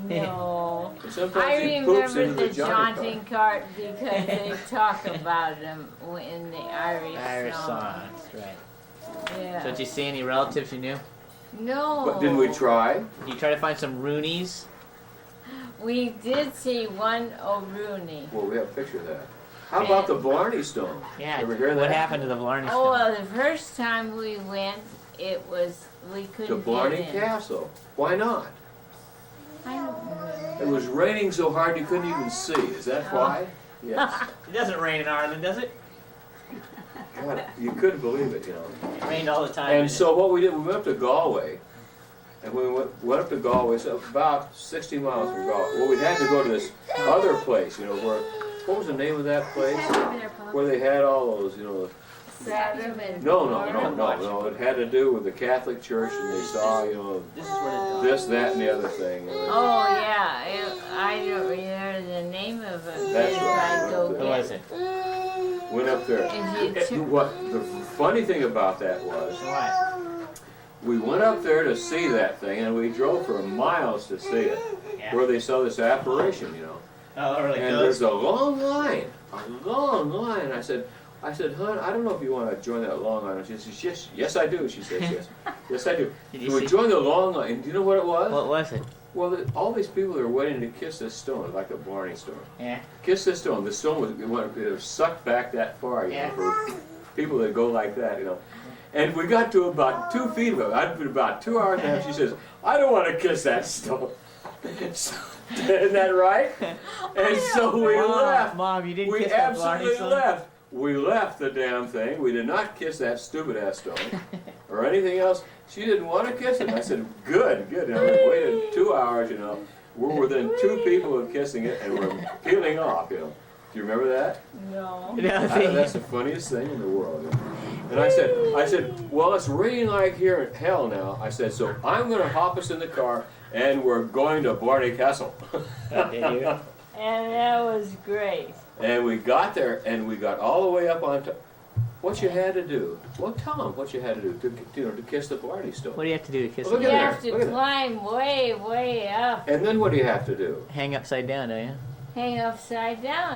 No. And sometimes I he poops remember into the Johnny jaunting cart because they talk about them in the Irish, Irish song. songs, right. Yeah. So did you see any relatives you knew? No. But didn't we try? Did you try to find some Roonies? We did see one O'Rooney. Well, we have a picture of that. How about the Blarney Stone? Yeah. Ever hear What that? happened to the Blarney Oh, Stone? well, the first time we went, we couldn't The Blarney get in. Castle. Why not? I don't remember. It was raining so hard you couldn't even see. Is that why? Yes. It doesn't rain in Ireland, does it? God, you couldn't believe it, It rained all the time. And so what we did, we went up to Galway, and we went up to Galway, so about 60 miles from Galway. Well, we had to go to this other place, what was the name of that place? Where they had all those, Saturn and No, it had to do with the Catholic Church, and they saw, This is where the this, that, and the other thing. Oh, yeah. I don't remember the name of it. That's but right. I go Who get was it? Went up there. Is it What the funny thing about that was, What? we went up there to see that thing, and we drove for miles to see it, Yeah. where they saw this apparition, Oh, really And good. there's a long line. I said, hon, I don't know if you want to join that long line. She says, yes, I do. She says, yes, yes, I do. Did you So we see- joined the long line. And do you know what it was? What was it? Well, all these people are waiting to kiss this stone, like a Blarney Stone. Yeah. Kiss this stone. The stone was sucked back that far, for people that go like that, And we got to about 2 feet of it. I'd been about 2 hours and a half. She says, I don't want to kiss that stone. Isn't that right? And so we left. Mom, you didn't We kiss that Blarney absolutely stone? left. We left the damn thing. We did not kiss that stupid ass stone or anything else. She didn't want to kiss it. I said, good, good. And I waited 2 hours, you know. We're within 2 people of kissing it, and we're peeling off, you know. Do you remember that? No. That's the funniest thing in the world. And I said, well, it's raining like here in hell now. I said, so I'm going to hop us in the car, and we're going to Blarney Castle. And that was great. And we got there, and we got all the way up on top. What you had to do? Well, tell them what you had to do to kiss the Blarney Stone. What do you have to do to kiss Look it? You at have there, to look at that. climb way, way up. And then what do you have to do? Hang upside down, don't you? Hang upside down.